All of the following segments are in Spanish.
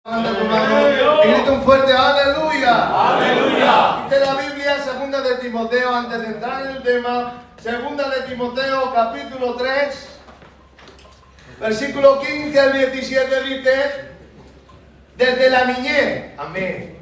Levanta tu mano y grita un fuerte aleluya. Aleluya. Dice la Biblia, segunda de Timoteo, antes de entrar en el tema, segunda de Timoteo, capítulo 3, versículo 15 al 17, dice: desde la niñez, amén,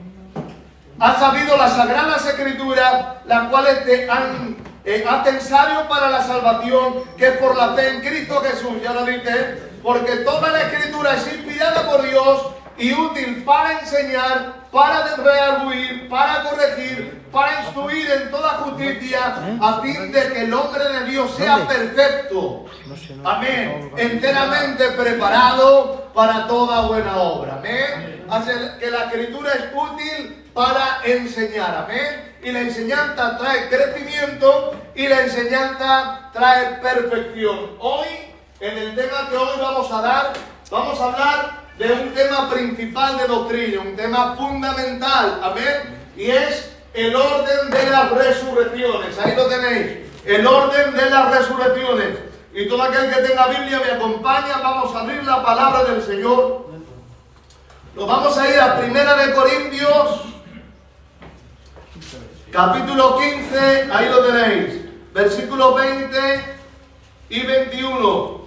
has sabido las sagradas escrituras, las cuales te han necesario para la salvación, que es por la fe en Cristo Jesús. Ya lo dice, porque toda la escritura es inspirada por Dios y útil para enseñar, para redarguir, para corregir, para instruir en toda justicia, a fin de que el hombre de Dios sea perfecto, amén, enteramente preparado para toda buena obra, amén. Hace que la escritura es útil para enseñar, amén. Y la enseñanza trae crecimiento y la enseñanza trae perfección. Hoy, en el tema que hoy vamos a hablar de un tema principal de doctrina, un tema fundamental, amén, y es el orden de las resurrecciones. Ahí lo tenéis, el orden de las resurrecciones. Y todo aquel que tenga Biblia me acompaña, vamos a abrir la palabra del Señor. Nos vamos a ir a Primera de Corintios, capítulo 15, ahí lo tenéis, versículos 20 y 21.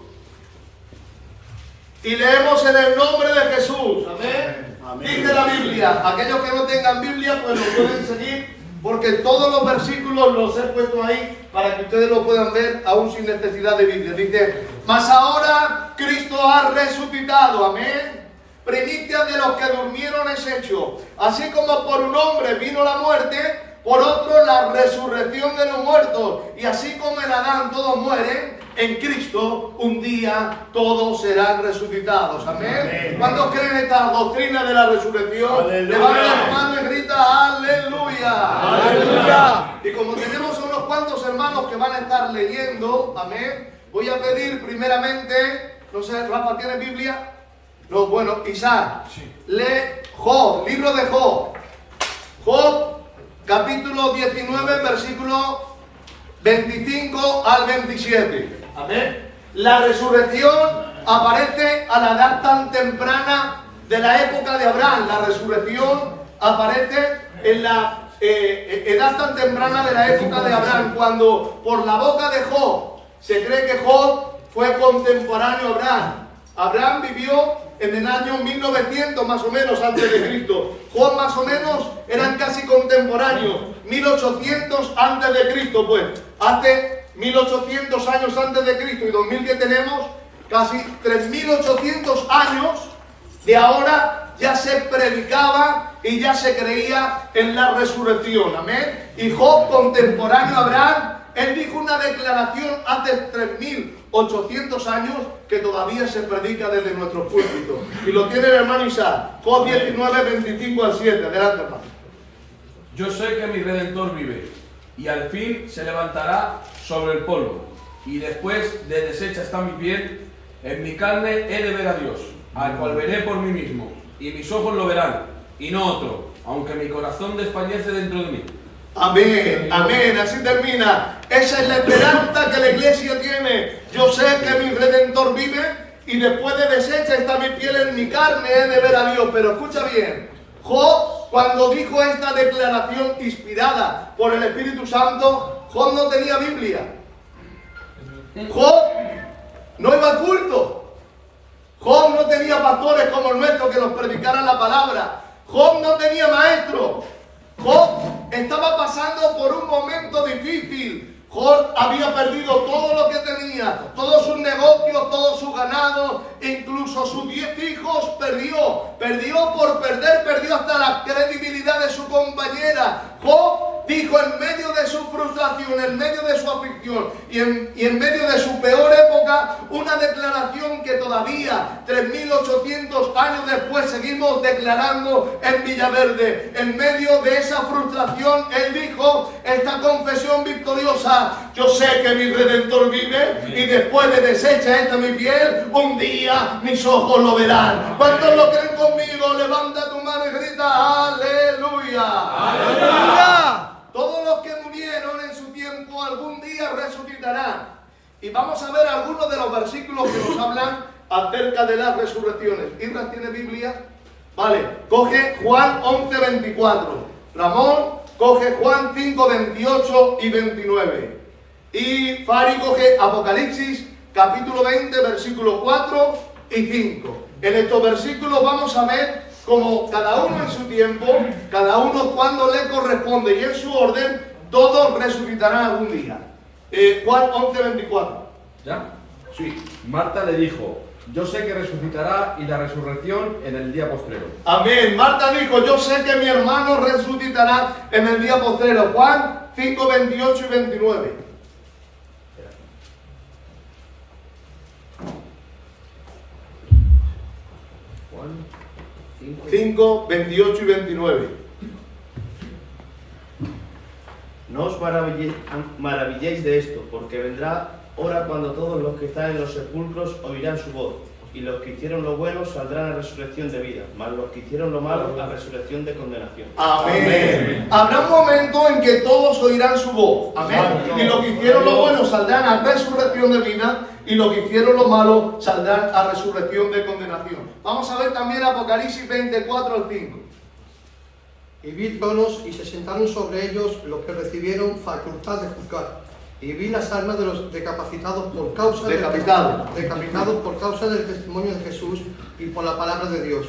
Y leemos en el nombre de Jesús, amén. Amén. Dice la Biblia, aquellos que no tengan Biblia pues lo pueden seguir, porque todos los versículos los he puesto ahí para que ustedes lo puedan ver aún sin necesidad de Biblia. Dice: mas ahora Cristo ha resucitado, amén. Primicia de los que durmieron es hecho. Así como por un hombre vino la muerte, por otro la resurrección de los muertos. Y así como en Adán todos mueren, en Cristo un día todos serán resucitados. Amén. Amén. ¿Cuántos creen esta doctrina de la resurrección? Levanta las manos y grita aleluya. Aleluya. Y como tenemos unos cuantos hermanos que van a estar leyendo, amén, voy a pedir primeramente, no sé, Rafa, ¿tienes Biblia? No, bueno, Isaac, sí. Lee Job, libro de Job. Job, capítulo 19, versículo 25 al 27. Amén. La resurrección aparece a la edad tan temprana de la época de Abraham. La resurrección aparece en la edad tan temprana de la época de Abraham, cuando por la boca de Job se cree que Job fue contemporáneo a Abraham. Abraham vivió en el año 1900 más o menos antes de Cristo. Job más o menos eran casi contemporáneos, 1800 antes de Cristo, pues. Hace 1800 años antes de Cristo y 2000 que tenemos, casi 3800 años de ahora ya se predicaba y ya se creía en la resurrección, amén. Y Job, contemporáneo a Abraham, él dijo una declaración hace 3800 años que todavía se predica desde nuestros púlpitos. Y lo tiene el hermano Isaac, Job 19, 25 al 7. Adelante, hermano. Yo sé que mi Redentor vive, y al fin se levantará sobre el polvo. Y después de deshecha está mi piel, en mi carne he de ver a Dios, al cual veré por mí mismo, y mis ojos lo verán, y no otro, aunque mi corazón desfallece dentro de mí. Amén, amén, así termina. Esa es la esperanza que la iglesia tiene. Yo sé que mi Redentor vive y después de deshecha está mi piel, en mi carne he de ver a Dios. Pero escucha bien, Job, cuando dijo esta declaración inspirada por el Espíritu Santo, Job no tenía Biblia. Job no iba al culto. Job no tenía pastores como el nuestro que nos predicaran la palabra. Job no tenía maestro. Job estaba pasando por un momento difícil. Job había perdido todo lo que tenía, todos sus negocios, todo su ganado, incluso sus 10 hijos perdió. Perdió por perder, perdió hasta la credibilidad de su compañera. Job dijo en medio de su frustración, en medio de su aflicción y en medio de su peor época, una declaración que todavía 3800 años después seguimos declarando en Villaverde. En medio de esa frustración, él dijo esta confesión victoriosa: yo sé que mi Redentor vive y después de deshecha esta mi piel, un día mis ojos lo verán. ¿Cuántos lo creen conmigo? Levanta tu mano y grita aleluya. ¡Aleluya! Todos los que murieron en su tiempo algún día resucitarán. Y vamos a ver algunos de los versículos que nos hablan acerca de las resurrecciones. ¿Isras tiene Biblia? Vale, coge Juan 11, 24. Ramón coge Juan 5, 28 y 29. Y Fari coge Apocalipsis capítulo 20, versículo 4 y 5. En estos versículos vamos a ver cómo cada uno en su tiempo, cada uno cuando le corresponde y en su orden, todos resucitarán algún día. Juan 11, 24. ¿Ya? Sí. Marta le dijo, yo sé que resucitará y la resurrección en el día postrero. Amén. Marta dijo, yo sé que mi hermano resucitará en el día postrero. Juan 5, 28 y 29. Juan 5, 28 y 29. No os maravilléis de esto, porque vendrá hora cuando todos los que están en los sepulcros oirán su voz, y los que hicieron lo bueno saldrán a resurrección de vida, mas los que hicieron lo malo a resurrección de condenación. Amén. Habrá un momento en que todos oirán su voz. Amén. Y los que hicieron lo bueno saldrán a resurrección de vida, y los que hicieron lo malo saldrán a resurrección de condenación. Vamos a ver también Apocalipsis 24 al 5. Y vi tronos y se sentaron sobre ellos los que recibieron facultad de juzgar. Y vi las almas de los decapacitados por causa decapitados por causa del testimonio de Jesús y por la palabra de Dios,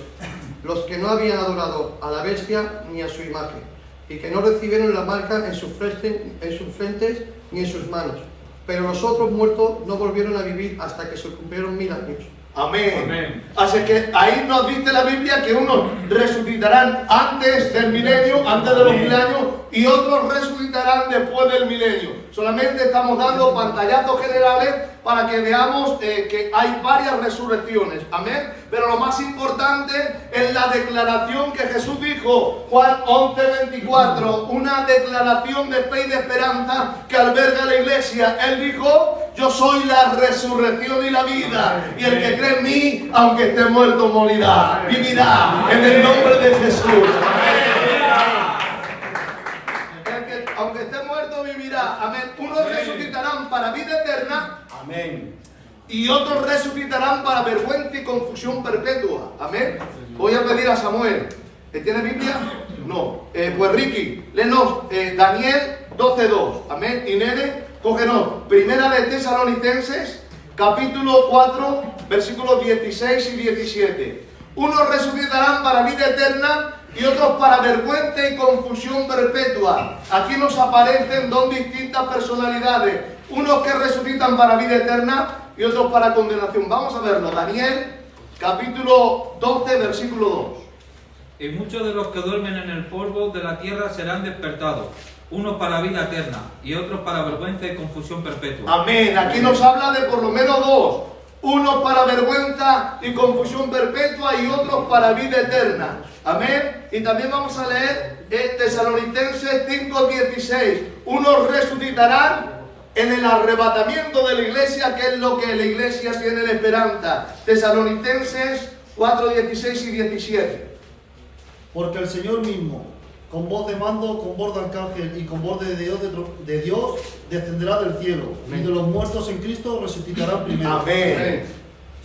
los que no habían adorado a la bestia ni a su imagen, y que no recibieron la marca en sus frentes ni en sus manos. Pero los otros muertos no volvieron a vivir hasta que se cumplieron 1000 años. Amén. Amén. Así que ahí nos dice la Biblia que unos resucitarán antes del milenio, antes de los 1000 años, y otros resucitarán después del milenio. Solamente estamos dando pantallazos generales para que veamos que hay varias resurrecciones. Amén. Pero lo más importante es la declaración que Jesús dijo, Juan 11, 24, una declaración de fe y de esperanza que alberga la iglesia. Él dijo, yo soy la resurrección y la vida, y el que cree en mí, aunque esté muerto, morirá, vivirá en el nombre de Jesús. Aunque esté muerto, vivirá. Amén. Unos resucitarán para vida eterna. Amén. Y otros resucitarán para vergüenza y confusión perpetua. Amén. Voy a pedir a Samuel. ¿Tiene Biblia? No. Pues Ricky, léenos Daniel 12:2. Amén. Y Nene, cógenos Primera de Tesalonicenses, capítulo 4, versículos 16 y 17. Unos resucitarán para vida eterna y otros para vergüenza y confusión perpetua. Aquí nos aparecen dos distintas personalidades. Unos que resucitan para vida eterna y otros para condenación. Vamos a verlo. Daniel, capítulo 12, versículo 2. Y muchos de los que duermen en el polvo de la tierra serán despertados, unos para vida eterna y otros para vergüenza y confusión perpetua. Amén. Aquí nos habla de por lo menos dos. Unos para vergüenza y confusión perpetua y otros para vida eterna. Amén. Y también vamos a leer Tesalonicenses 5:16. Unos resucitarán en el arrebatamiento de la iglesia, que es lo que la iglesia tiene de esperanza. Tesalonicenses 4:16 y 17. Porque el Señor mismo, con voz de mando, con voz de arcángel y con voz de Dios, descenderá del cielo. Amén. Y de los muertos en Cristo resucitarán primero. Amén.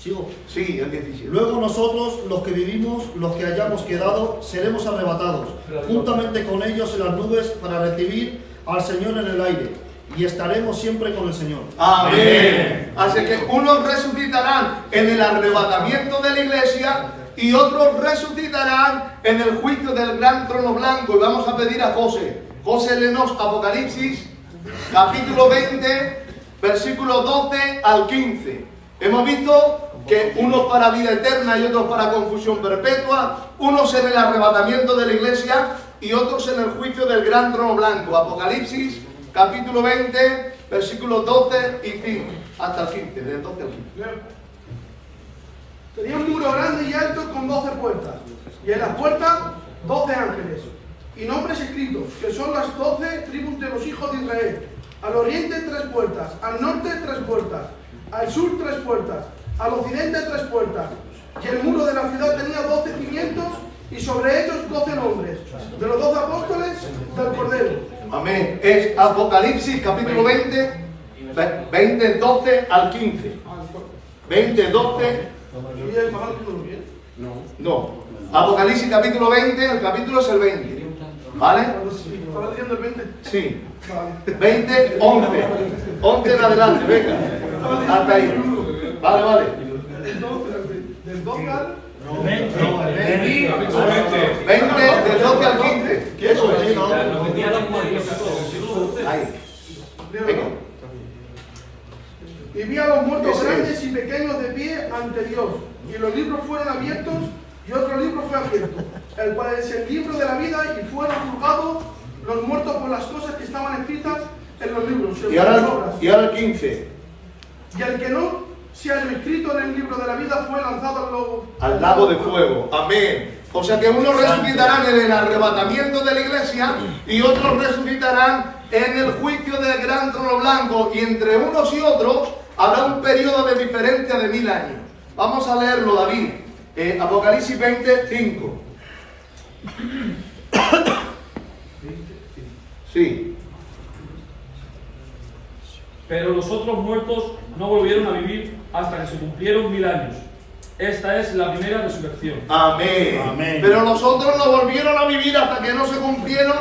¿Sigo? Sí, el 17. Luego nosotros, los que vivimos, los que hayamos quedado, seremos arrebatados, juntamente con ellos en las nubes, para recibir al Señor en el aire. Y estaremos siempre con el Señor. Amén. Así que unos resucitarán en el arrebatamiento de la iglesia y otros resucitarán en el juicio del gran trono blanco. Y vamos a pedir a José. José, léenos Apocalipsis, capítulo 20, versículo 12 al 15. Hemos visto que unos para vida eterna y otros para confusión perpetua, unos en el arrebatamiento de la iglesia y otros en el juicio del gran trono blanco. Apocalipsis, capítulo 20, versículos 12 y 5, hasta el 15, del 12 al 15. Tenía un muro grande y alto con 12 puertas, y en las puertas 12 ángeles, y nombres escritos, que son las 12 tribus de los hijos de Israel. Al oriente 3 puertas, al norte 3 puertas, al sur 3 puertas, al occidente 3 puertas. Y el muro de la ciudad tenía 12 cimientos, y sobre ellos 12 nombres, de los 12 apóstoles del Cordero. Amén. Es Apocalipsis, capítulo 20, 12 al 15. 20, 12. No. Apocalipsis capítulo 20, el capítulo es el 20. ¿Vale? ¿Estaba diciendo el 20? Sí. 20, 11. 11 en adelante, venga. Hasta ahí. Vale, vale. Del 12 al... 20, del 12 al 15. Eso es. Ahí. Venga. Y vi a los muertos grandes y pequeños de pie ante Dios, y los libros fueron abiertos, y otro libro fue abierto, el cual es el libro de la vida, y fueron juzgados los muertos por las cosas que estaban escritas en los libros, según las obras. Y ahora el 15. Y el que no se halló escrito en el libro de la vida fue lanzado al lago de fuego. Amén. O sea que unos resucitarán en el arrebatamiento de la iglesia y otros resucitarán en el juicio del gran trono blanco, y entre unos y otros habrá un periodo de diferencia de 1000 años. Vamos a leerlo, David. Apocalipsis 25. Sí. Pero los otros muertos no volvieron a vivir hasta que se cumplieron 1000 años. Esta es la primera resurrección. Amén. Amén. Pero los otros no volvieron a vivir hasta que no se cumplieron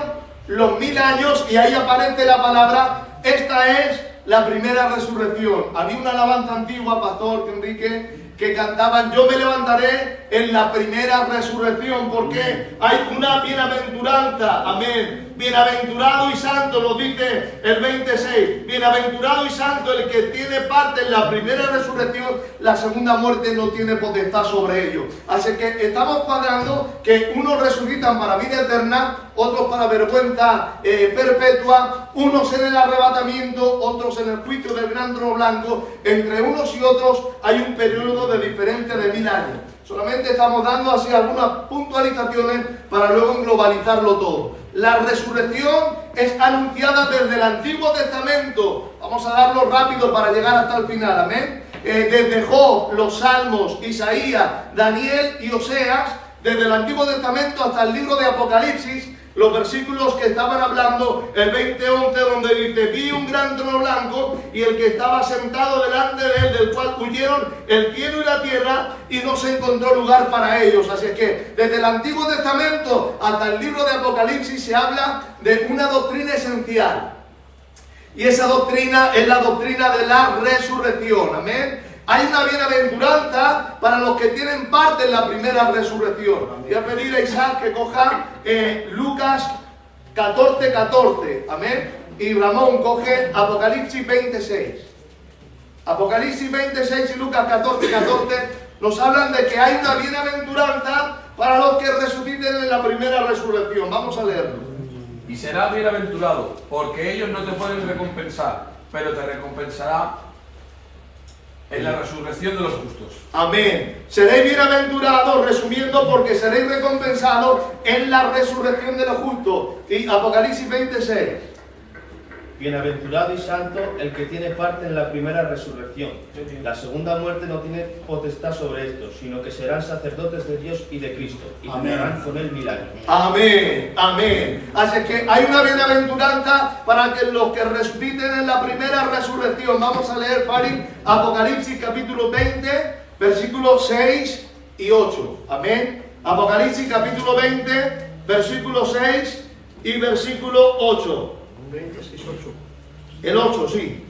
los 1000 años, y ahí aparece la palabra, esta es la primera resurrección. Había una alabanza antigua, Pastor Enrique, que cantaban, yo me levantaré en la primera resurrección, porque hay una bienaventuranza, amén. Bienaventurado y santo, lo dice el 26, bienaventurado y santo el que tiene parte en la primera resurrección, la segunda muerte no tiene potestad sobre ellos. Así que estamos cuadrando que unos resucitan para vida eterna, otros para vergüenza perpetua, unos en el arrebatamiento, otros en el juicio del gran trono blanco. Entre unos y otros hay un periodo de diferencia de 1000 años. Solamente estamos dando así algunas puntualizaciones para luego globalizarlo todo. La resurrección es anunciada desde el Antiguo Testamento. Vamos a darlo rápido para llegar hasta el final, amén. Desde Job, los Salmos, Isaías, Daniel y Oseas, desde el Antiguo Testamento hasta el libro de Apocalipsis, los versículos que estaban hablando, el 20:11, donde dice, vi un gran trono blanco y el que estaba sentado delante de él, del cual huyeron el cielo y la tierra, y no se encontró lugar para ellos. Así es que desde el Antiguo Testamento hasta el libro de Apocalipsis se habla de una doctrina esencial, y esa doctrina es la doctrina de la resurrección, amén. Hay una bienaventuranza para los que tienen parte en la primera resurrección. Voy a pedir a Isaac que coja Lucas 14:14, amén. Y Ramón coge Apocalipsis 26. Apocalipsis 26 y Lucas 14:14 nos hablan de que hay una bienaventuranza para los que resuciten en la primera resurrección. Vamos a leerlo. Y serás bienaventurado, porque ellos no te pueden recompensar, pero te recompensará en la resurrección de los justos. Amén. Seréis bienaventurados, resumiendo, porque seréis recompensados en la resurrección de los justos. Y Apocalipsis 26. Bienaventurado y santo el que tiene parte en la primera resurrección. La segunda muerte no tiene potestad sobre estos, sino que serán sacerdotes de Dios y de Cristo, y reinarán con él 1000 años. Amén, amén. Así que hay una bienaventuranza para que los que resuciten en la primera resurrección. Vamos a leer, Fari, Apocalipsis capítulo 20, versículos 6 y 8. Amén. Apocalipsis capítulo 20, versículo 6 y versículo 8. 26, 8. El 8, sí.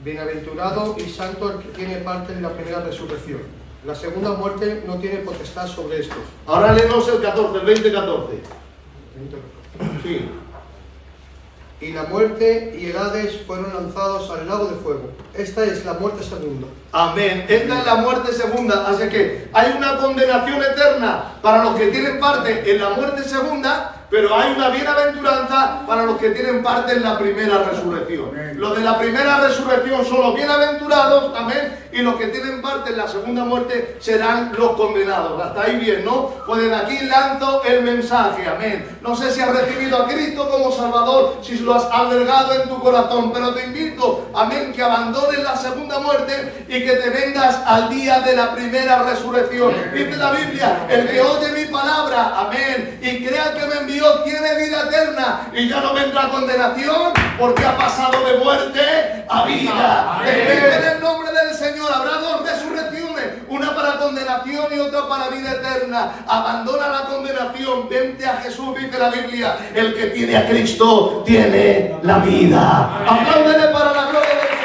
Bienaventurado y santo el que tiene parte en la primera resurrección. La segunda muerte no tiene potestad sobre estos. Ahora leemos el 14, el 20-14. Sí. Y la muerte y el Hades fueron lanzados al lago de fuego. Esta es la muerte segunda. Amén. Esta es la muerte segunda. Así que hay una condenación eterna para los que tienen parte en la muerte segunda, pero hay una bienaventuranza para los que tienen parte en la primera resurrección. Los de la primera resurrección son los bienaventurados, amén, y los que tienen parte en la segunda muerte serán los condenados. Hasta ahí bien, ¿no? Pues desde aquí lanzo el mensaje, amén. No sé si has recibido a Cristo como Salvador, si lo has albergado en tu corazón, pero te invito, amén, que abandones la segunda muerte y que te vengas al día de la primera resurrección. Dice la Biblia, el que oye mi palabra, amén, y crea que me envió, tiene vida eterna y ya no vendrá condenación, porque ha pasado de muerte a vida. En el nombre del Señor habrá dos resurrecciones, una para condenación y otra para vida eterna. Abandona la condenación, vente a Jesús, dice la Biblia. El que tiene a Cristo tiene la vida. Apláudele para la gloria del Señor.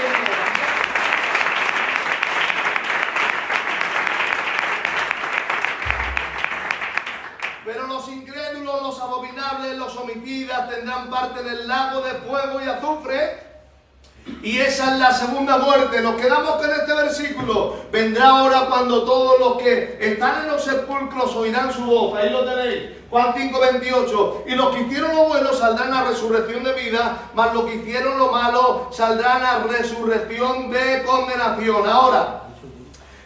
Pero los incrédulos, los abominables, los homicidas tendrán parte en el lago de fuego y azufre. Y esa es la segunda muerte. Nos quedamos con este versículo. Vendrá hora cuando todos los que están en los sepulcros oirán su voz. Ahí lo tenéis. Juan 5:28. Y los que hicieron lo bueno saldrán a resurrección de vida, mas los que hicieron lo malo saldrán a resurrección de condenación. Ahora,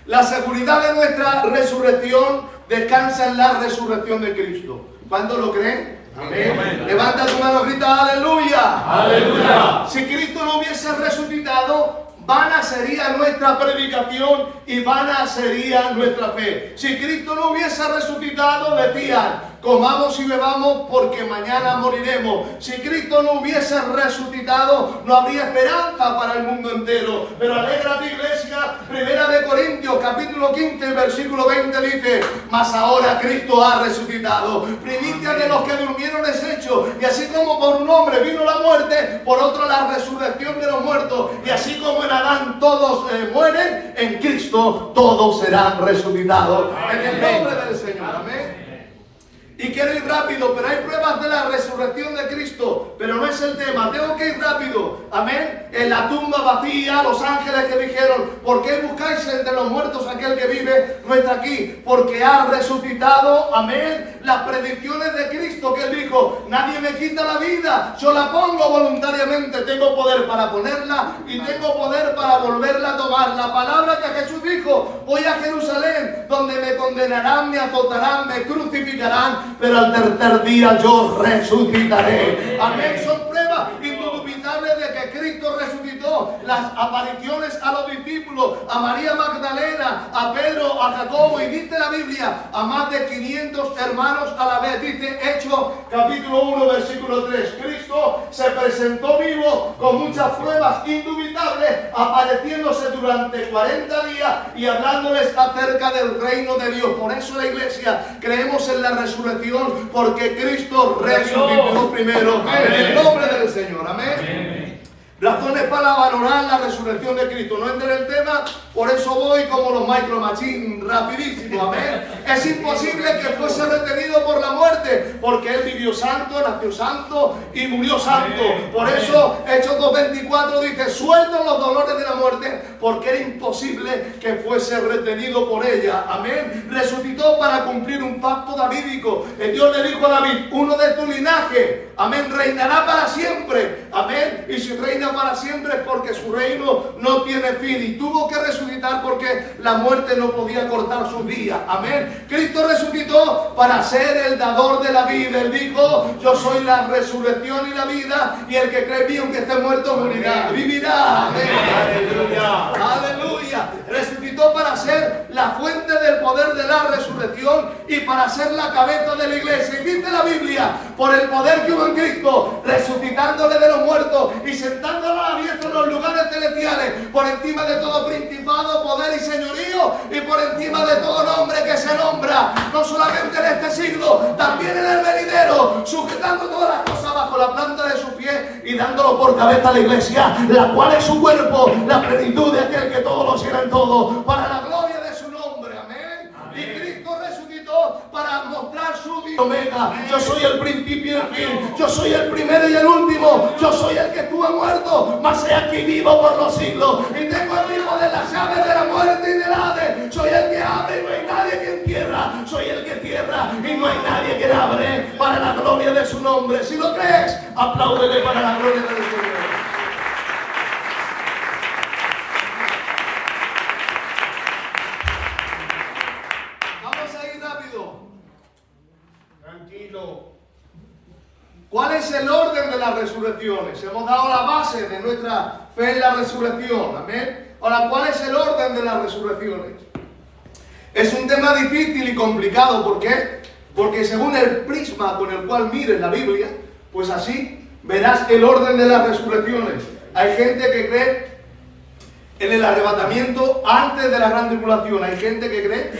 la seguridad de nuestra resurrección descansa en la resurrección de Cristo. ¿Cuántos lo creen? Amén. Amén. Levanta tu mano, grita aleluya. Aleluya. Si Cristo no hubiese resucitado, vana sería nuestra predicación y vana sería nuestra fe. Si Cristo no hubiese resucitado, decían: comamos y bebamos porque mañana moriremos. Si Cristo no hubiese resucitado, no habría esperanza para el mundo entero. Pero alégrate, iglesia. Primera de Corintios, capítulo 15, versículo 20 dice: mas ahora Cristo ha resucitado, primicia de los que durmieron es hecho. Y así como por un hombre vino la muerte, por otro la resurrección de los muertos. Y así como en Adán todos mueren, en Cristo todos serán resucitados. En el nombre del Señor. Amén. Y quiero ir rápido, pero hay pruebas de la resurrección de Cristo, pero no es el tema. Tengo que ir rápido. Amén. En la tumba vacía, los ángeles que dijeron: ¿por qué buscáis entre los muertos aquel que vive? No está aquí, porque ha resucitado. Amén. Las predicciones de Cristo, que él dijo: nadie me quita la vida, yo la pongo voluntariamente. Tengo poder para ponerla y tengo poder para volverla a tomar. La palabra que Jesús dijo: voy a Jerusalén, donde me condenarán, me azotarán, me crucificarán, pero al tercer día yo resucitaré. Amén. Son pruebas indubitables de que Cristo resucitó. Las apariciones a los discípulos, a María Magdalena, a Pedro, a Jacobo, y dice la Biblia, a más de 500 hermanos a la vez. Dice Hechos capítulo 1 versículo 3. Cristo se presentó vivo con muchas pruebas indubitables, apareciéndose durante 40 días y hablándoles acerca del reino de Dios. Por eso la iglesia creemos en la resurrección, porque Cristo resucitó primero. En el nombre del Señor. Amén. Razones para valorar la resurrección de Cristo. No entré en el tema, por eso voy como los Micro Machine, rapidísimo. Amén. Es imposible que fuese retenido por la muerte, porque él vivió santo, nació santo y murió santo. Por eso Hechos 2:24 dice: suelto los dolores de la muerte, porque era imposible que fuese retenido por ella. Amén. Resucitó para cumplir un pacto davídico. El Dios le dijo a David: uno de tu linaje, amén, reinará para siempre. Amén. Y si reina para siempre es porque su reino no tiene fin. Y tuvo que resucitar porque la muerte no podía cortar sus días. Amén. Cristo resucitó para ser el dador de la vida. Él dijo: yo soy la resurrección y la vida, y el que cree en mí, aunque esté muerto, morirá, vivirá. Amén. Aleluya. Aleluya. Resucitó para ser la fuente del poder de la resurrección y para ser la cabeza de la iglesia. Y dice la Biblia: por el poder que hubo en Cristo, resucitándole de los muertos y sentándolo a la diestra en los lugares celestiales, por encima de todo principado, poder y señorío, y por encima de todo nombre que se nombra, no solamente en este siglo, también en el venidero, sujetando todas las cosas bajo la planta de sus pies y dándolo por cabeza a la iglesia, la cual es su cuerpo, la plenitud de aquel que todo lo llena en todo, para la gloria de su nombre. Amén. Y Cristo resucitó para mostrar su vida. Omega, yo soy el principio y el fin, yo soy el primero y el último, yo soy el que estuvo muerto, mas he aquí vivo por los siglos, y tengo el mismo de las llaves de la muerte y del Hades. Soy el que abre y no hay nadie que encierra, soy el que cierra y no hay nadie que abre, para la gloria de su nombre. Si lo crees, apláudele para la gloria del Señor. ¿Cuál es el orden de las resurrecciones? Hemos dado la base de nuestra fe en la resurrección. Amén. Ahora, ¿cuál es el orden de las resurrecciones? Es un tema difícil y complicado. ¿Por qué? Porque según el prisma con el cual mires la Biblia, pues así verás el orden de las resurrecciones. Hay gente que cree en el arrebatamiento antes de la gran tribulación. Hay gente que cree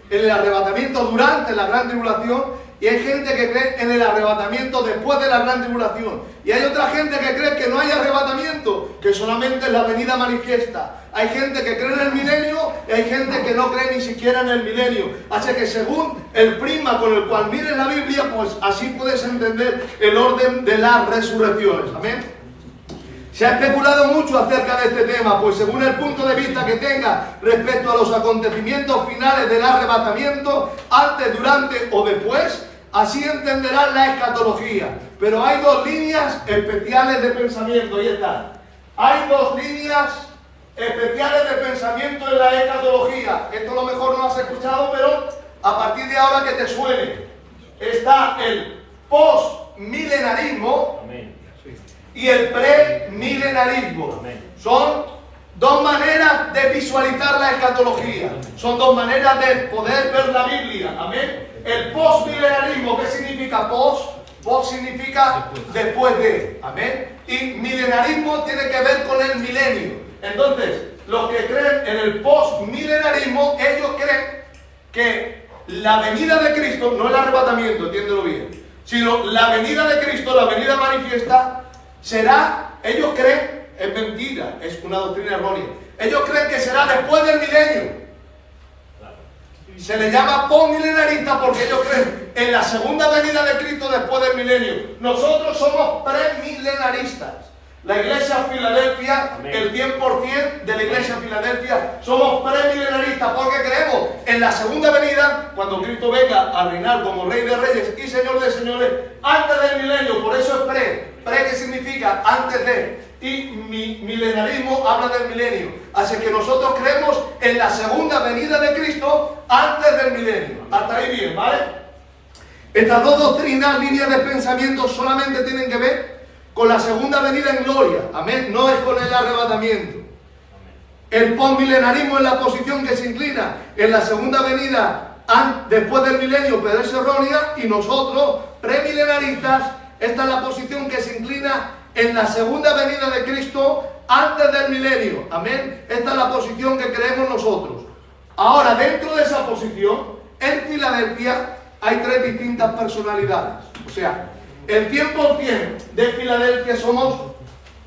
en el arrebatamiento durante la gran tribulación, y hay gente que cree en el arrebatamiento después de la gran tribulación. Y hay otra gente que cree que no hay arrebatamiento, que solamente es la venida manifiesta. Hay gente que cree en el milenio y hay gente que no cree ni siquiera en el milenio. Así que según el prisma con el cual mires la Biblia, pues así puedes entender el orden de las resurrecciones. Amén. Se ha especulado mucho acerca de este tema, pues según el punto de vista que tenga respecto a los acontecimientos finales del arrebatamiento, antes, durante o después, así entenderán la escatología. Pero hay dos líneas especiales de pensamiento, ahí está. Hay dos líneas especiales de pensamiento en la escatología. Esto a lo mejor no has escuchado, pero a partir de ahora que te suene. Está el postmilenarismo y el premilenarismo. Son dos maneras de visualizar la escatología. Son dos maneras de poder ver la Biblia. Amén. El postmilenarismo, ¿qué significa post? Post significa después de. Amén. Y milenarismo tiene que ver con el milenio. Entonces, los que creen en el postmilenarismo, ellos creen que la venida de Cristo, no el arrebatamiento, entiéndelo bien, sino la venida de Cristo, la venida manifiesta, será, ellos creen, es mentira, es una doctrina errónea, ellos creen que será después del milenio. Se le llama postmilenarista porque ellos creen en la segunda venida de Cristo después del milenio. Nosotros somos premilenaristas. La iglesia Filadelfia, amén, el 100% de la iglesia Filadelfia, somos premilenaristas porque creemos en la segunda venida, cuando Cristo venga a reinar como Rey de Reyes y Señor de Señores, antes del milenio. Por eso es pre. ¿Pre qué significa? Antes de. Y milenarismo habla del milenio. Así que nosotros creemos en la segunda venida de Cristo antes del milenio. Hasta ahí bien, ¿vale? Estas dos doctrinas, líneas de pensamiento, solamente tienen que ver con la segunda venida en gloria. Amén. No es con el arrebatamiento. El postmilenarismo es la posición que se inclina en la segunda venida después del milenio, pero es errónea. Y nosotros, premilenaristas, esta es la posición que se inclina en la segunda venida de Cristo antes del milenio. Amén. Esta es la posición que creemos nosotros. Ahora, dentro de esa posición, en Filadelfia hay tres distintas personalidades. O sea, el 100% de Filadelfia somos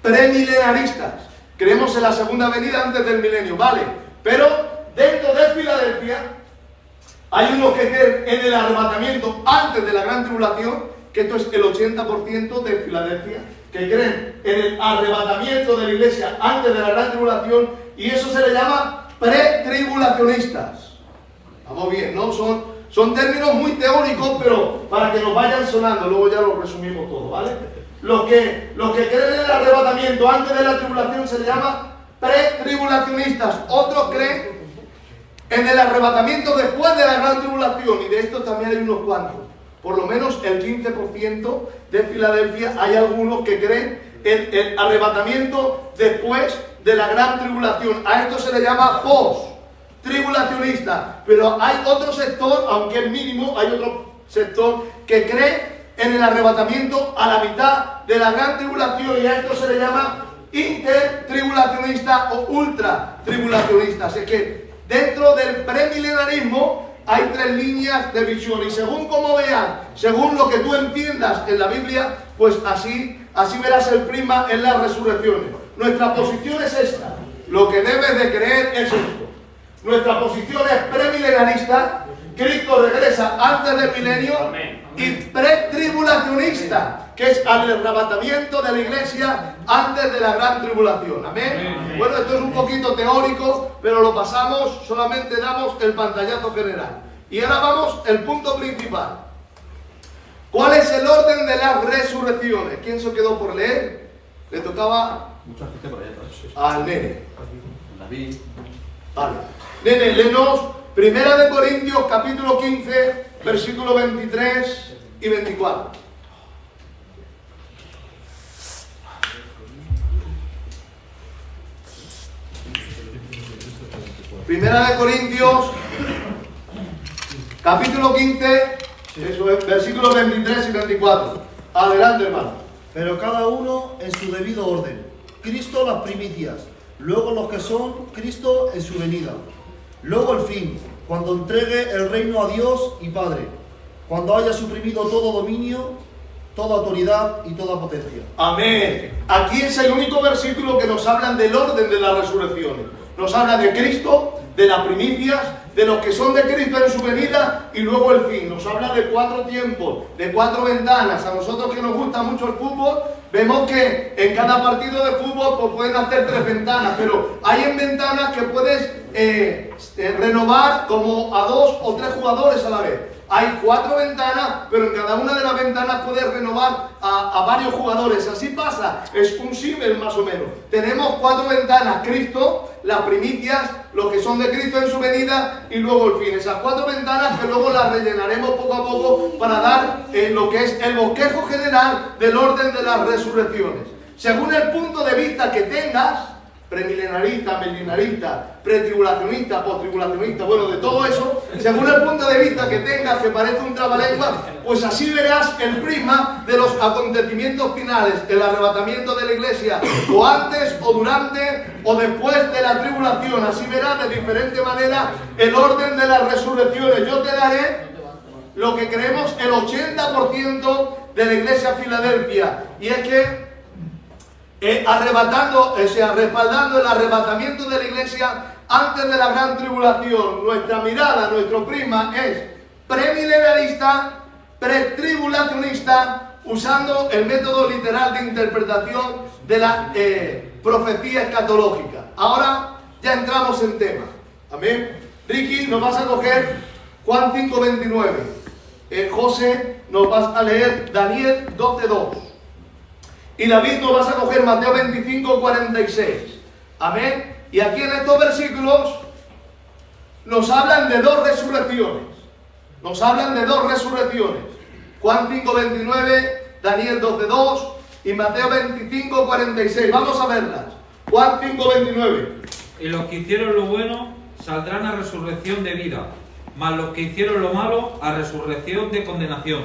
premilenaristas. Creemos en la segunda venida antes del milenio, ¿vale? Pero dentro de Filadelfia hay unos que creen en el arrebatamiento antes de la gran tribulación, que esto es el 80% de Filadelfia, que creen en el arrebatamiento de la iglesia antes de la gran tribulación, y eso se le llama pretribulacionistas. Vamos bien, ¿no? Son términos muy teóricos, pero para que nos vayan sonando, luego ya lo resumimos todo, ¿vale? Los que creen en el arrebatamiento antes de la tribulación se le llama pretribulacionistas. Otros creen en el arrebatamiento después de la gran tribulación, y de estos también hay unos cuantos. Por lo menos el 15% de Filadelfia hay algunos que creen en el arrebatamiento después de la gran tribulación. A esto se le llama post-tribulacionista. Pero hay otro sector, aunque es mínimo, hay otro sector que cree en el arrebatamiento a la mitad de la gran tribulación, y a esto se le llama intertribulacionista o ultratribulacionista. Así que dentro del premilenarismo hay tres líneas de visión, y según como veas, según lo que tú entiendas en la Biblia, pues así verás el prisma en las resurrecciones. Nuestra posición es esta. Lo que debes de creer es esto. Nuestra posición es premilenarista. Cristo regresa antes del milenio. Y pretribulacionista, que es el arrebatamiento de la iglesia antes de la gran tribulación. Amén. Bueno, esto es un poquito teórico, pero lo pasamos, solamente damos el pantallazo general. Y ahora vamos al punto principal. ¿Cuál es el orden de las resurrecciones? ¿Quién se quedó por leer? Le tocaba mucha gente por allá atrás. Al nene. David. Vale. Nene, léenos 1 Corintios capítulo 15, versículos 23 y 24. Primera de Corintios capítulo 15, eso es, versículos 23 y 24. Adelante, hermano. Pero cada uno en su debido orden. Cristo las primicias, luego los que son Cristo en su venida. Luego el fin, cuando entregue el reino a Dios y Padre, cuando haya suprimido todo dominio, toda autoridad y toda potencia. Amén. Aquí es el único versículo que nos habla del orden de las resurrecciones. Nos habla de Cristo, de las primicias, de los que son de Cristo en su venida y luego el fin. Nos habla de 4 tiempos, de 4 ventanas. A nosotros que nos gusta mucho el fútbol, vemos que en cada partido de fútbol pues, pueden hacer 3 ventanas, pero hay en ventanas que puedes renovar como a 2 o 3 jugadores a la vez. Hay 4 ventanas, pero en cada una de las ventanas puedes renovar a varios jugadores. Así pasa, es un símil más o menos. Tenemos 4 ventanas, Cristo, las primicias, los que son de Cristo en su venida y luego el fin. Esas 4 ventanas que luego las rellenaremos poco a poco para dar lo que es el bosquejo general del orden de las resurrecciones. Según el punto de vista que tengas, premilenarista, milenarista, pretribulacionista, postribulacionista, bueno, de todo eso, según el punto de vista que tengas, que parece un trabalengua, pues así verás el prisma de los acontecimientos finales, el arrebatamiento de la iglesia, o antes, o durante, o después de la tribulación. Así verás de diferente manera el orden de las resurrecciones. Yo te daré lo que creemos el 80% de la iglesia Filadelfia, y es que respaldando el arrebatamiento de la iglesia antes de la gran tribulación. Nuestra mirada, nuestro prisma es premilenarista, pretribulacionista, usando el método literal de interpretación de la profecía escatológica. Ahora ya entramos en tema. Amén. Ricky, nos vas a coger Juan 5:29. José, nos vas a leer Daniel 12:2. Y David nos vas a coger Mateo 25:46. Amén. Y aquí en estos versículos nos hablan de 2 resurrecciones. Nos hablan de 2 resurrecciones. Juan 5:29, Daniel 12:2 y Mateo 25:46. Vamos a verlas. Juan 5:29. Y los que hicieron lo bueno saldrán a resurrección de vida, mas los que hicieron lo malo a resurrección de condenación.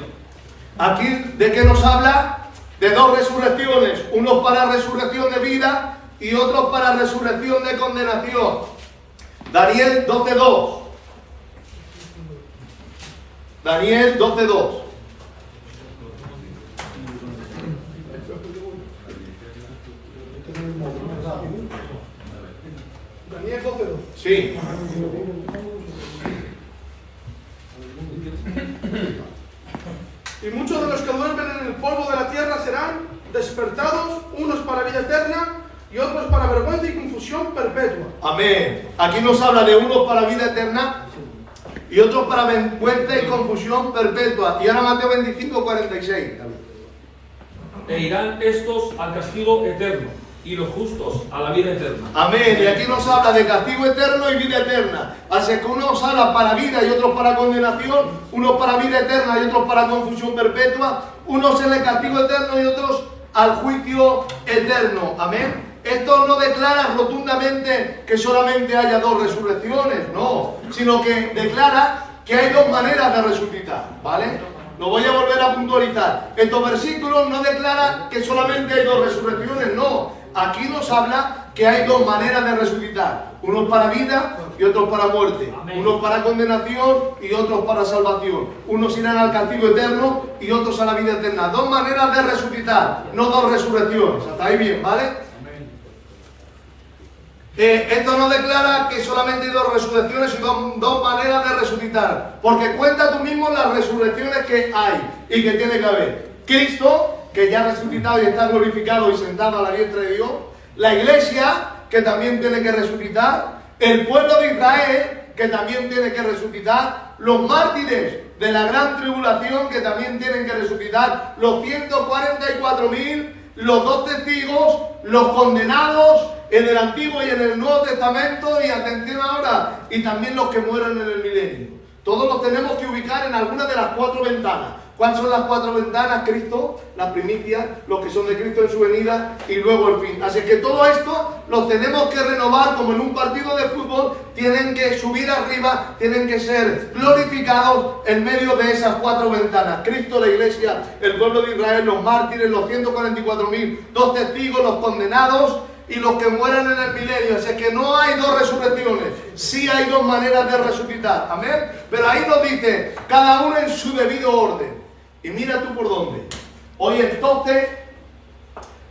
Aquí, ¿de qué nos habla? De 2 resurrecciones, unos para resurrección de vida y otros para resurrección de condenación. Daniel 12:2. Daniel 12:2. Daniel 12:2. Sí. Y muchos de los que duermen en el polvo de la tierra serán despertados, unos para vida eterna y otros para vergüenza y confusión perpetua. Amén. Aquí nos habla de unos para vida eterna y otros para vergüenza y confusión perpetua. Y ahora Mateo 25:46. E irán estos al castigo eterno, y los justos a la vida eterna. Amén. Y aquí nos habla de castigo eterno y vida eterna. Así que unos habla para vida y otros para condenación, unos para vida eterna y otros para confusión perpetua, unos en el castigo eterno y otros al juicio eterno. Amén. Esto no declara rotundamente que solamente haya 2 resurrecciones, no, sino que declara que hay 2 maneras de resucitar, ¿vale? Lo voy a volver a puntualizar. Estos versículos no declaran que solamente hay 2 resurrecciones, no. Aquí nos habla que hay 2 maneras de resucitar. Unos para vida y otros para muerte. Amén. Unos para condenación y otros para salvación. Unos irán al castigo eterno y otros a la vida eterna. 2 maneras de resucitar, no 2 resurrecciones. Hasta ahí bien, ¿vale? Esto no declara que solamente hay 2 resurrecciones y 2 maneras de resucitar. Porque cuenta tú mismo las resurrecciones que hay y que tiene que haber. Cristo, que ya ha resucitado y está glorificado y sentado a la diestra de Dios. La iglesia, que también tiene que resucitar. El pueblo de Israel, que también tiene que resucitar. Los mártires de la gran tribulación, que también tienen que resucitar. Los 144.000, los 2 testigos, los condenados en el Antiguo y en el Nuevo Testamento, y atención ahora, y también los que mueran en el milenio. Todos los tenemos que ubicar en alguna de las 4 ventanas. ¿Cuáles son las 4 ventanas? Cristo, las primicias, los que son de Cristo en su venida y luego el fin. Así que todo esto los tenemos que renovar como en un partido de fútbol. Tienen que subir arriba, tienen que ser glorificados en medio de esas 4 ventanas. Cristo, la iglesia, el pueblo de Israel, los mártires, los 144.000, 2 testigos, los condenados, y los que mueran en el milenio. Así que no hay dos resurrecciones, sí hay dos maneras de resucitar. Amén. Pero ahí nos dice, cada uno en su debido orden. Y mira tú por dónde. Hoy es 12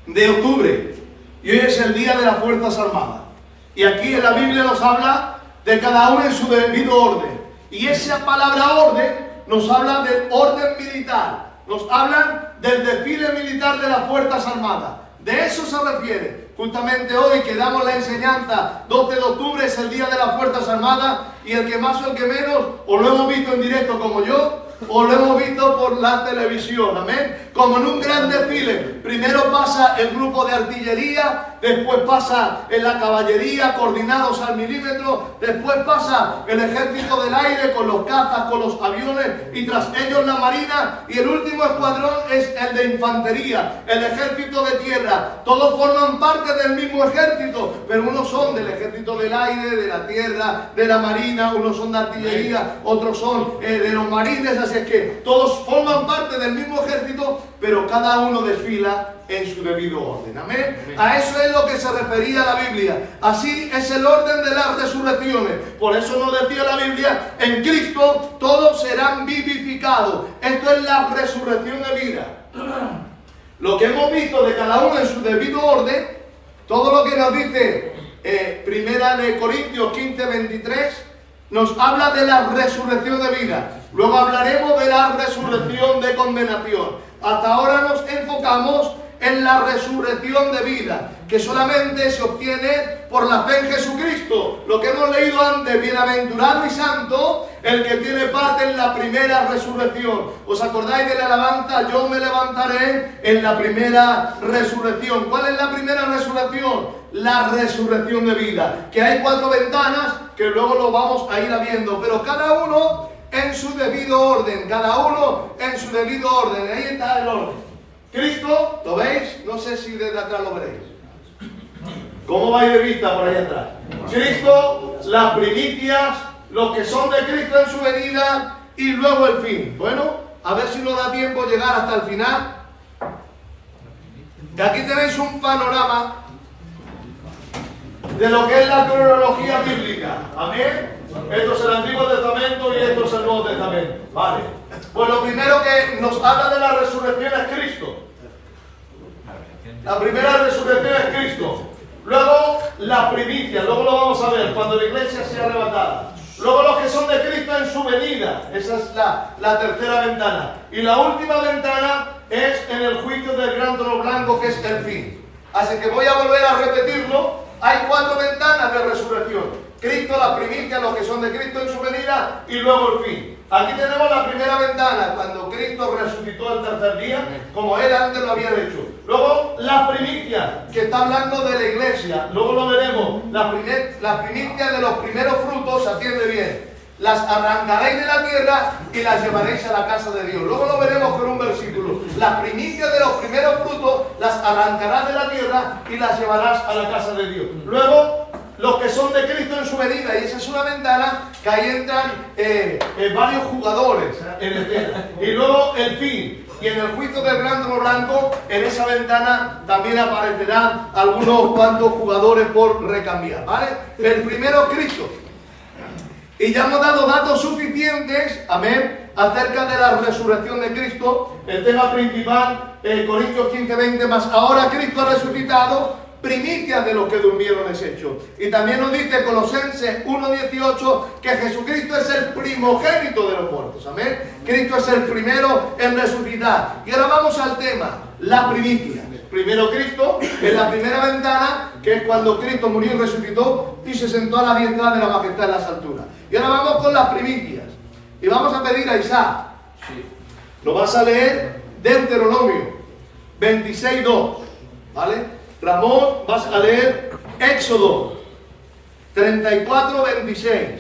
de octubre y hoy es el día de las Fuerzas Armadas. Y aquí en la Biblia nos habla de cada uno en su debido orden. Y esa palabra orden nos habla del orden militar. Nos hablan del desfile militar de las Fuerzas Armadas. De eso se refiere. Justamente hoy que damos la enseñanza, 12 de octubre es el día de las Fuerzas Armadas. Y el que más o el que menos, o lo hemos visto en directo como yo, o lo hemos visto por la televisión, amén. Como en un gran desfile, primero pasa el grupo de artillería, después pasa en la caballería, coordinados al milímetro, después pasa el ejército del aire con los cazas, con los aviones, y tras ellos la marina, y el último escuadrón es el de infantería, el ejército de tierra. Todos forman parte del mismo ejército, pero unos son del ejército del aire, de la tierra, de la marina, unos son de artillería, otros son de los marines. Así es que todos forman parte del mismo ejército, pero cada uno desfila en su debido orden. Amén. A eso es lo que se refería la Biblia. Así es el orden de las resurrecciones. Por eso nos decía la Biblia, en Cristo todos serán vivificados. Esto es la resurrección de vida. Lo que hemos visto de cada uno en su debido orden, todo lo que nos dice Primera de Corintios 15, 23, nos habla de la resurrección de vida. Luego hablaremos de la resurrección de condenación. Hasta ahora nos enfocamos en la resurrección de vida, que solamente se obtiene por la fe en Jesucristo. Lo que hemos leído antes, bienaventurado y santo el que tiene parte en la primera resurrección. ¿Os acordáis de la alabanza? Yo me levantaré en la primera resurrección. ¿Cuál es la primera resurrección? La resurrección de vida. Que hay 4 ventanas que luego lo vamos a ir viendo, pero cada uno en su debido orden, cada uno en su debido orden. Ahí está el orden. Cristo, ¿lo veis? No sé si desde atrás lo veréis. ¿Cómo vais de vista por ahí atrás? Cristo, las primicias, los que son de Cristo en su venida y luego el fin. Bueno, a ver si nos da tiempo llegar hasta el final. Y aquí tenéis un panorama de lo que es la cronología bíblica. Amén. Esto es el Antiguo Testamento y esto es el Nuevo Testamento. Vale. Pues lo primero que nos habla de la resurrección es Cristo. La primera resurrección es Cristo. Luego la primicia, luego lo vamos a ver, cuando la iglesia sea arrebatada. Luego los que son de Cristo en su venida. Esa es la tercera ventana. Y la última ventana es en el juicio del gran trono blanco, que es el fin. Así que voy a volver a repetirlo. Hay 4 ventanas de resurrección. Cristo, la primicia, los que son de Cristo en su venida y luego el fin. Aquí tenemos la primera ventana, cuando Cristo resucitó el tercer día, como Él antes lo había hecho. Luego la primicia, que está hablando de la iglesia. Luego lo veremos. La primicia de los primeros frutos, atiende bien. Las arrancaréis de la tierra y las llevaréis a la casa de Dios. Luego lo veremos con un versículo. Las primicias de los primeros frutos las arrancarás de la tierra y las llevarás a la casa de Dios. Luego los que son de Cristo en su venida, y esa es una ventana que ahí entran varios jugadores en escena. Y luego el fin. Y en el juicio del gran trono blanco, en esa ventana también aparecerán algunos cuantos jugadores por recambiar, ¿vale? El primero, Cristo. Y ya hemos dado datos suficientes, amén, acerca de la resurrección de Cristo. El tema principal, Corintios 15, 20, más ahora Cristo ha resucitado, primicia de los que durmieron es hecho. Y también nos dice Colosenses 1:18 que Jesucristo es el primogénito de los muertos. Amén. Cristo es el primero en resucitar. Y ahora vamos al tema, la primicia. Primero Cristo, en la primera ventana, que es cuando Cristo murió y resucitó y se sentó a la diestra de la majestad en las alturas. Y ahora vamos con las primicias. Y vamos a pedir a Isaac. Lo vas a leer Deuteronomio 26:2. ¿Vale? Ramón, vas a leer Éxodo 34:26.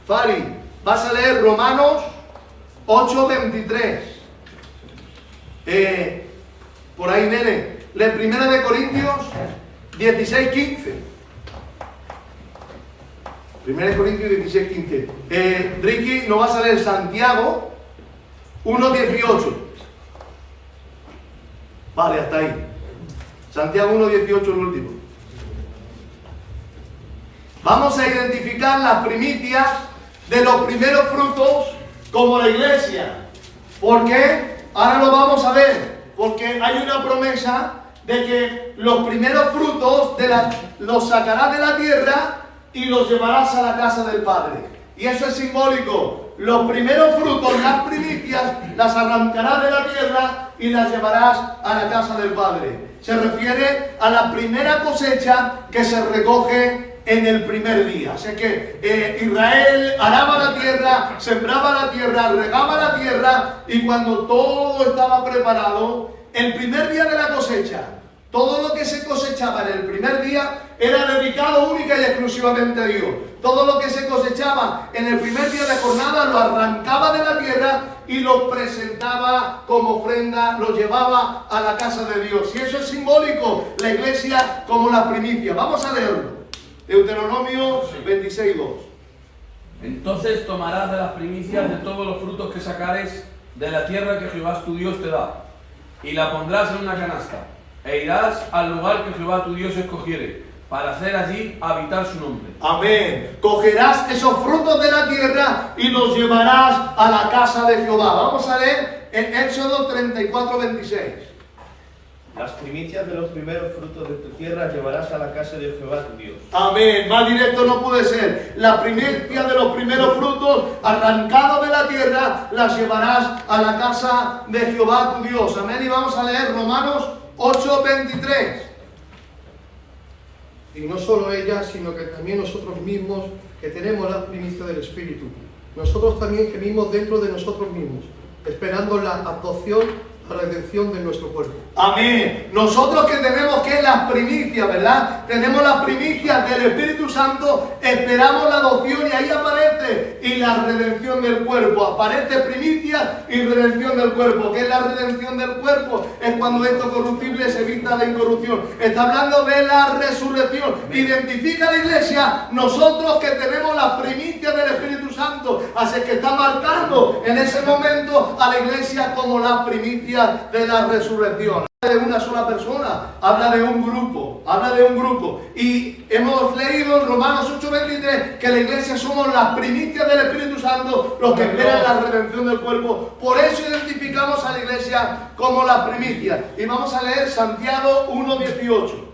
Fari, vas a leer Romanos 8:23. Por ahí, nene. La primera de Corintios 16:15. Primera de Corintios 16:15. Ricky, no vas a leer Santiago 1:18. Vale, hasta ahí. Santiago 1:18, el último. Vamos a identificar las primicias de los primeros frutos como la iglesia. ¿Por qué? Ahora lo vamos a ver. Porque hay una promesa de que los primeros frutos los sacarás de la tierra y los llevarás a la casa del Padre. Y eso es simbólico. Los primeros frutos, las primicias, las arrancarás de la tierra y las llevarás a la casa del Padre. Se refiere a la primera cosecha que se recoge en el primer día. Así que Israel araba la tierra, sembraba la tierra, regaba la tierra, y cuando todo estaba preparado, el primer día de la cosecha, todo lo que se cosechaba en el primer día era dedicado única y exclusivamente a Dios. Todo lo que se cosechaba en el primer día de jornada lo arrancaba de la tierra y lo presentaba como ofrenda, lo llevaba a la casa de Dios. Y eso es simbólico, la iglesia como la primicia. Vamos a leerlo. Deuteronomio 26:2. Entonces tomarás de las primicias de todos los frutos que sacares de la tierra que Jehová tu Dios te da, y la pondrás en una canasta, e irás al lugar que Jehová tu Dios escogiere, para hacer allí habitar su nombre. Amén. Cogerás esos frutos de la tierra y los llevarás a la casa de Jehová. Vamos a leer en Éxodo 34:26. Las primicias de los primeros frutos de tu tierra llevarás a la casa de Jehová tu Dios. Amén. Más directo no puede ser. La primicia de los primeros frutos arrancados de la tierra las llevarás a la casa de Jehová tu Dios. Amén. Y vamos a leer Romanos 8:23. Y no solo ella, sino que también nosotros mismos, que tenemos la primicia del Espíritu. Nosotros también gemimos dentro de nosotros mismos, esperando la adopción, la redención de nuestro cuerpo. Amén. Nosotros que tenemos que las primicias, ¿verdad? Tenemos las primicias del Espíritu Santo, esperamos la adopción, y ahí aparece y la redención del cuerpo. Aparece primicia y redención del cuerpo. ¿Qué es la redención del cuerpo? Es cuando esto corruptible se vista de incorrupción. Está hablando de la resurrección. Identifica la iglesia, nosotros que tenemos las primicias del Espíritu Santo. Así que está marcando en ese momento a la iglesia como la primicia de la resurrección. De una sola persona, habla de un grupo, y hemos leído en Romanos 8:23 que la iglesia somos las primicias del Espíritu Santo, los que esperan la redención del cuerpo. Por eso identificamos a la iglesia como las primicias. Y vamos a leer Santiago 1:18.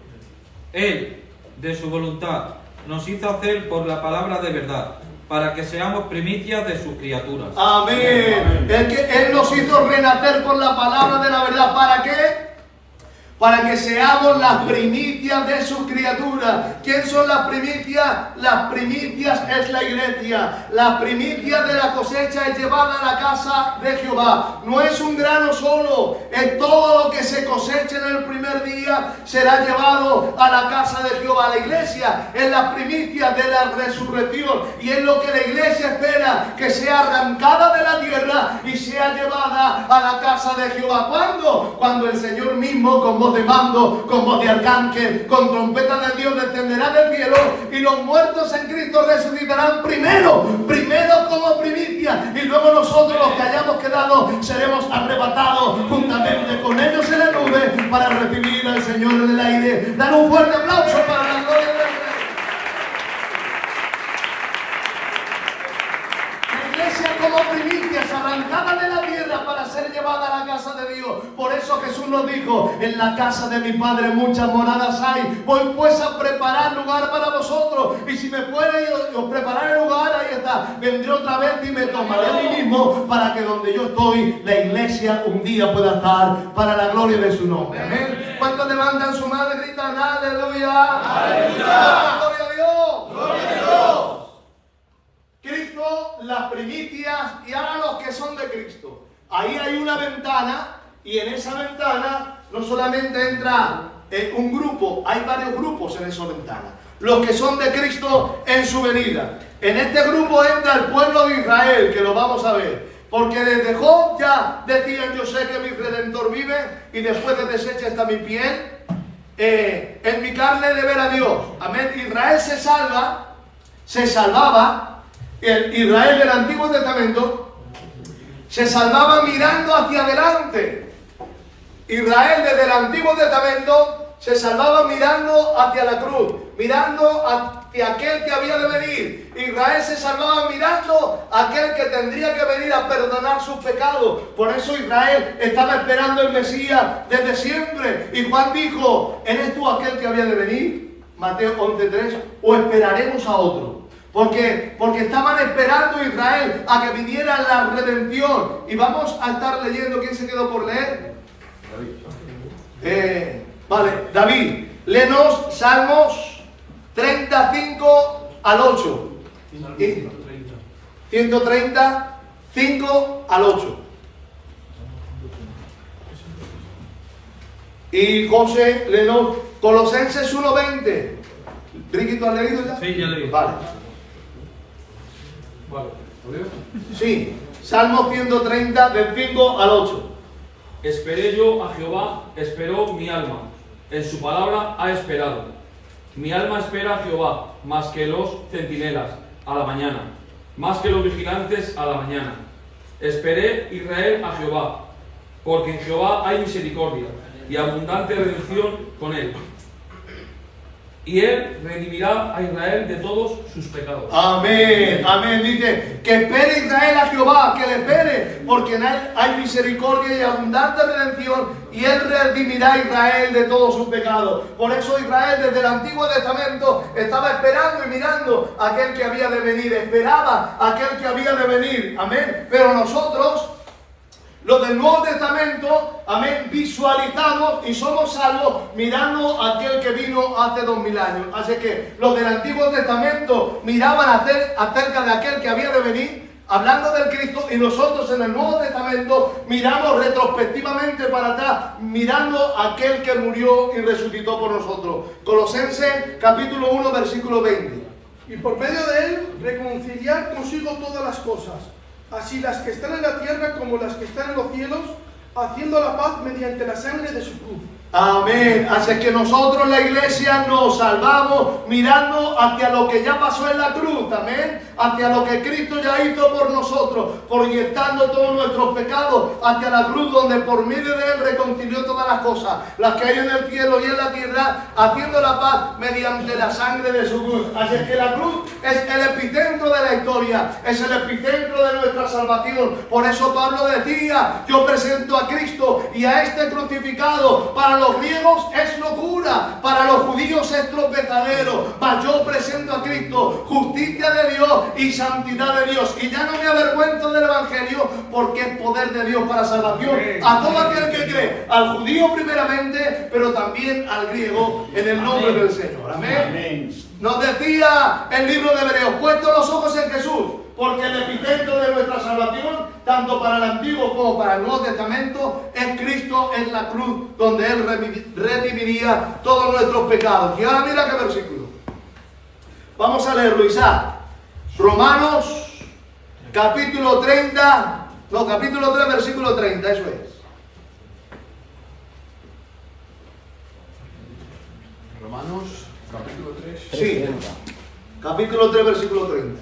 Él, de su voluntad, nos hizo hacer por la palabra de verdad, para que seamos primicias de sus criaturas. Amén. Él nos hizo renacer por la palabra de la verdad. ¿Para qué? Para que seamos las primicias de sus criaturas. ¿Quién son las primicias? Las primicias es la iglesia. Las primicias de la cosecha es llevada a la casa de Jehová. No es un grano solo, es todo lo que se cosecha en el primer día será llevado a la casa de Jehová. La iglesia es la primicia de la resurrección, y es lo que la iglesia espera, que sea arrancada de la tierra y sea llevada a la casa de Jehová. ¿Cuándo? Cuando el Señor mismo, con voz de mando, con voz de arcángel, con trompeta de Dios, descenderá del cielo, y los muertos en Cristo resucitarán primero como primicia, y luego nosotros, los que hayamos quedado, seremos arrebatados juntamente con ellos en la nube para recibir al Señor en el aire. Dan un fuerte aplauso para la gloria de Dios. Como primicias arrancadas de la tierra para ser llevada a la casa de Dios. Por eso Jesús nos dijo: en la casa de mi Padre muchas moradas hay, voy pues a preparar lugar para vosotros, y si me fuere y os prepararé lugar, ahí está, vendré otra vez y me tomaré a mí mismo, para que donde yo estoy, la iglesia un día pueda estar para la gloria de su nombre. Amén. ¿Cuántos levantan su mano y gritan aleluya? ¡Aleluya! ¡Gloria a Dios! ¡Gloria a Dios! Cristo, las primicias, y ahora los que son de Cristo. Ahí hay una ventana, y en esa ventana no solamente entra un grupo, hay varios grupos en esa ventana. Los que son de Cristo en su venida. En este grupo entra el pueblo de Israel, que lo vamos a ver. Porque desde Job ya decían: yo sé que mi Redentor vive, y después de deshecha está mi piel, en mi carne de ver a Dios. Amén. Israel se salvaba. El Israel del Antiguo Testamento se salvaba mirando hacia adelante. Israel desde el Antiguo Testamento se salvaba mirando hacia la cruz, mirando hacia aquel que había de venir. Israel se salvaba mirando a aquel que tendría que venir a perdonar sus pecados. Por eso Israel estaba esperando el Mesías desde siempre. Y Juan dijo, ¿eres tú aquel que había de venir? Mateo 11:3, o esperaremos a otro. Porque estaban esperando Israel a que viniera la redención. Y vamos a estar leyendo. ¿Quién se quedó por leer? Vale, David, léenos Salmos 35 al 8. 130, 5 al 8. Y José, léenos Colosenses 1:20. Ricky, ¿tú has leído ya? Sí, ya leí. Vale. ¿Lo leo? Sí, Salmo 130 del 5 al 8. Esperé yo a Jehová, esperó mi alma. En su palabra ha esperado. Mi alma espera a Jehová, más que los centinelas a la mañana, más que los vigilantes a la mañana. Esperé Israel a Jehová, porque en Jehová hay misericordia y abundante redención con él. Y él redimirá a Israel de todos sus pecados. Amén, amén. Dice que espere Israel a Jehová, que le espere, porque en él hay misericordia y abundante redención, y él redimirá a Israel de todos sus pecados. Por eso Israel desde el Antiguo Testamento estaba esperando y mirando a aquel que había de venir, esperaba a aquel que había de venir. Amén. Pero nosotros, los del Nuevo Testamento, amén, visualizamos y somos salvos mirando a aquel que vino hace 2000 años. Así que los del Antiguo Testamento miraban acerca de aquel que había de venir, hablando del Cristo, y nosotros en el Nuevo Testamento miramos retrospectivamente para atrás, mirando a aquel que murió y resucitó por nosotros. Colosenses capítulo 1, versículo 20. Y por medio de él reconciliar consigo todas las cosas, así las que están en la tierra como las que están en los cielos, haciendo la paz mediante la sangre de su cruz. Amén. Así que nosotros, la iglesia, nos salvamos mirando hacia lo que ya pasó en la cruz. Amén. Hacia lo que Cristo ya hizo por nosotros, proyectando todos nuestros pecados hacia la cruz, donde por medio de él reconcilió todas las cosas, las que hay en el cielo y en la tierra, haciendo la paz mediante la sangre de su cruz. Así que la cruz es el epicentro de la historia, es el epicentro de nuestra salvación. Por eso Pablo decía, yo presento a Cristo y a este crucificado. Para los griegos es locura, para los judíos es tropezadero, mas yo presento a Cristo, justicia de Dios y santidad de Dios. Y ya no me avergüenzo del Evangelio, porque es poder de Dios para salvación a todo aquel que cree, al judío primeramente, pero también al griego, en el nombre del Señor. Amén. Nos decía el libro de Hebreos, puesto los ojos en Jesús, porque el epicentro de nuestra salvación, tanto para el Antiguo como para el Nuevo Testamento, es Cristo en la cruz, donde él redimiría todos nuestros pecados. Y ahora mira qué versículo. Vamos a leerlo, Isaac. Romanos, capítulo 30, no, capítulo 3, versículo 30, eso es. Romanos, capítulo 3. Sí, capítulo 3, versículo 30.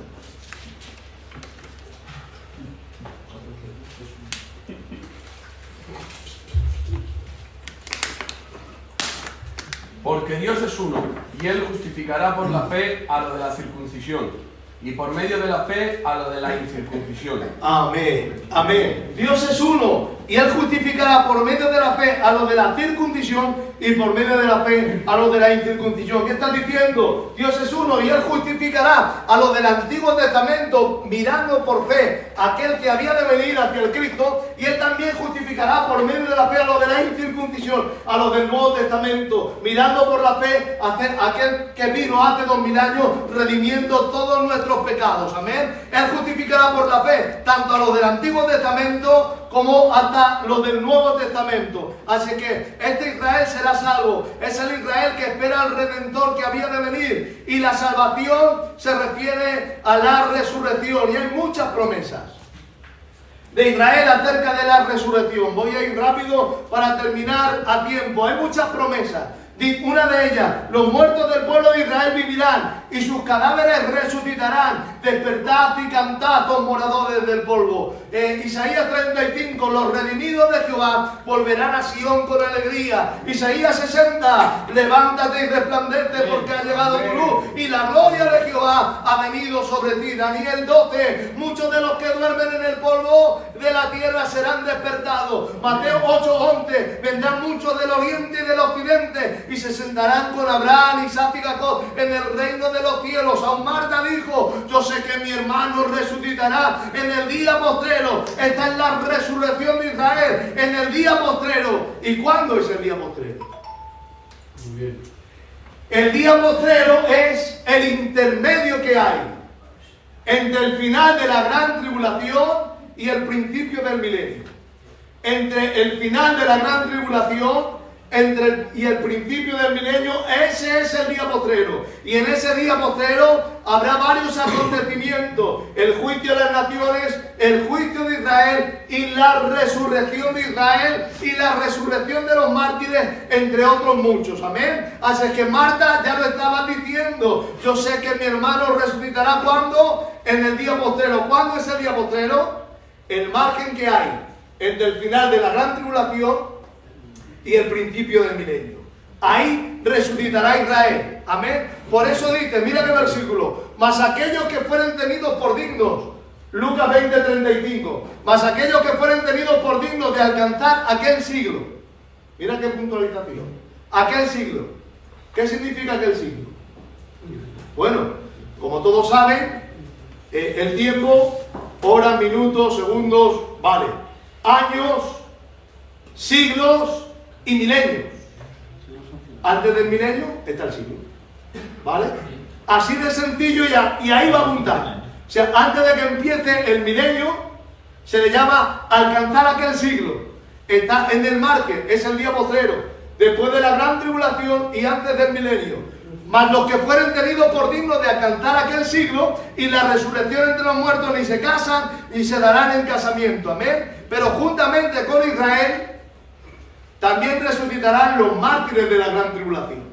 Porque Dios es uno, y Él justificará por la fe a lo de la circuncisión, y por medio de la fe a lo de la incircuncisión. Amén, amén. Dios es uno, y Él justificará por medio de la fe a lo de la circuncisión, y por medio de la fe a lo de la incircuncisión. ¿Qué está diciendo? Dios es uno, y Él justificará a lo del Antiguo Testamento, mirando por fe a aquel que había de venir hacia el Cristo, y Él también justificará por medio de la fe a lo de la incircuncisión, a lo del Nuevo Testamento, mirando por la fe a aquel que vino hace 2000 años, redimiendo todos nuestros pecados. Amén. Él justificará por la fe tanto a lo del Antiguo Testamento como hasta lo del Nuevo Testamento. Así que este Israel será salvo. Es el Israel que espera al Redentor que había de venir. Y la salvación se refiere a la resurrección. Y hay muchas promesas de Israel acerca de la resurrección. Voy a ir rápido para terminar a tiempo. Hay muchas promesas. Una de ellas, los muertos del pueblo de Israel vivirán y sus cadáveres resucitarán. Despertad y cantad, os moradores del polvo. Isaías 35, los redimidos de Jehová volverán a Sión con alegría. Isaías 60, levántate y resplandece porque ha llegado tu luz y la gloria de Jehová ha venido sobre ti. Daniel 12, muchos de los que duermen en el polvo de la tierra serán despertados. Mateo 8:11, vendrán muchos del oriente y del occidente y se sentarán con Abraham, Isaac y Jacob en el reino de los cielos. Aún Marta dijo, yo sé que mi hermano resucitará en el día postrero. Esta es la resurrección de Israel, en el día postrero. ¿Y cuándo es el día postrero? Muy bien. El día postrero es el intermedio que hay entre el final de la gran tribulación y el principio del milenio. Entre el final de la gran tribulación y el principio del milenio, ese es el día postrero. Y en ese día postrero habrá varios acontecimientos: el juicio de las naciones, el juicio de Israel y la resurrección de Israel y la resurrección de los mártires, entre otros muchos. Amén. Así que Marta ya lo estaba diciendo, yo sé que mi hermano resucitará. ¿Cuándo? En el día postrero. ¿Cuándo es el día postrero? El margen que hay entre el final de la gran tribulación y el principio del milenio. Ahí resucitará Israel. Amén. Por eso dice, mira qué versículo: mas aquellos que fueren tenidos por dignos, Lucas 20:35, mas aquellos que fueren tenidos por dignos de alcanzar aquel siglo. Mira qué puntualización. Aquel siglo. ¿Qué significa aquel siglo? Bueno, como todos saben, el tiempo, horas, minutos, segundos, vale. Años, siglos y milenios. Antes del milenio está el siglo, ¿vale? Así de sencillo y ahí va a apuntar. O sea, antes de que empiece el milenio se le llama alcanzar aquel siglo. Está en el margen, es el día postrero, después de la gran tribulación y antes del milenio. Mas los que fueren tenidos por dignos de alcanzar aquel siglo y la resurrección entre los muertos ni se casan ni se darán en casamiento. Amén. Pero juntamente con Israel también resucitarán los mártires de la gran tribulación.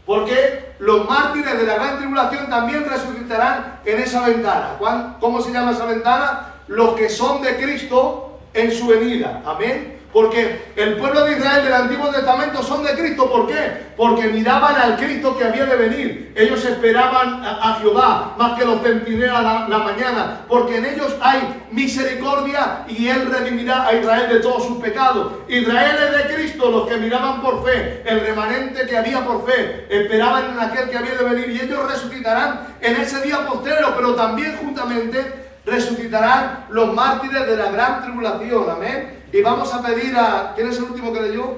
Porque los mártires de la gran tribulación también resucitarán en esa ventana. ¿Cómo se llama esa ventana? Los que son de Cristo en su venida. Amén. Porque el pueblo de Israel del Antiguo Testamento son de Cristo. ¿Por qué? Porque miraban al Cristo que había de venir. Ellos esperaban a Jehová más que los centinelas la mañana. Porque en ellos hay misericordia y Él redimirá a Israel de todos sus pecados. Israel es de Cristo, los que miraban por fe. El remanente que había por fe esperaban en aquel que había de venir. Y ellos resucitarán en ese día postrero. Pero también juntamente resucitarán los mártires de la gran tribulación. Amén. Y vamos a pedir a... ¿Quién es el último que leyó?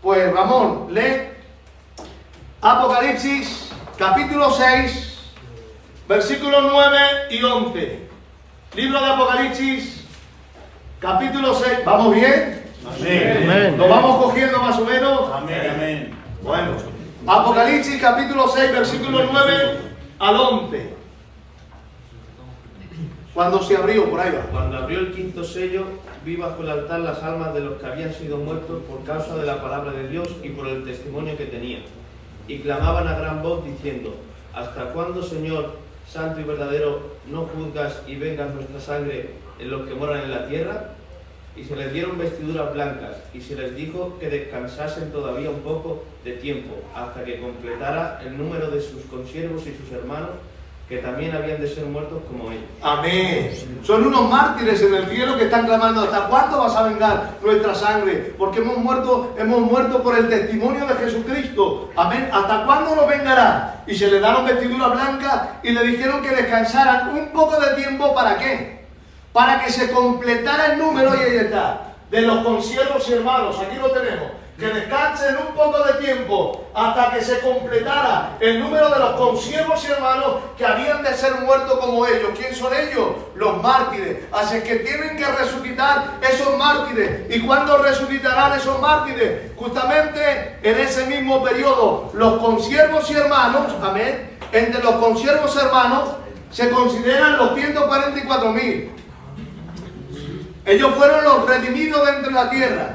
Pues Ramón, lee Apocalipsis, capítulo 6, versículos 9 y 11. Libro de Apocalipsis, capítulo 6. ¿Vamos bien? Amén. ¿Lo vamos cogiendo más o menos? Amén. Amén. Bueno, Apocalipsis, capítulo 6, versículos 9 al 11. Cuando se abrió, por ahí va. Cuando abrió el quinto sello, vi bajo el altar las almas de los que habían sido muertos por causa de la palabra de Dios y por el testimonio que tenían. Y clamaban a gran voz diciendo: ¿hasta cuándo, Señor, santo y verdadero, no juzgas y vengas nuestra sangre en los que moran en la tierra? Y se les dieron vestiduras blancas, y se les dijo que descansasen todavía un poco de tiempo, hasta que completara el número de sus consiervos y sus hermanos, que también habían de ser muertos como ellos. Amén. Son unos mártires en el cielo que están clamando: ¿hasta cuándo vas a vengar nuestra sangre? Porque hemos muerto por el testimonio de Jesucristo. Amén. ¿Hasta cuándo nos vengará? Y se le dieron vestiduras blancas y le dijeron que descansaran un poco de tiempo. ¿Para qué? Para que se completara el número, y ahí está, de los consiervos y hermanos. Aquí lo tenemos. Que descansen un poco de tiempo hasta que se completara el número de los consiervos y hermanos que habían de ser muertos como ellos. ¿Quién son ellos? Los mártires. Así que tienen que resucitar esos mártires. ¿Y cuándo resucitarán esos mártires? Justamente en ese mismo periodo. Los consiervos y hermanos, amén, entre los consiervos y hermanos se consideran los 144.000. Ellos fueron los redimidos de entre la tierra.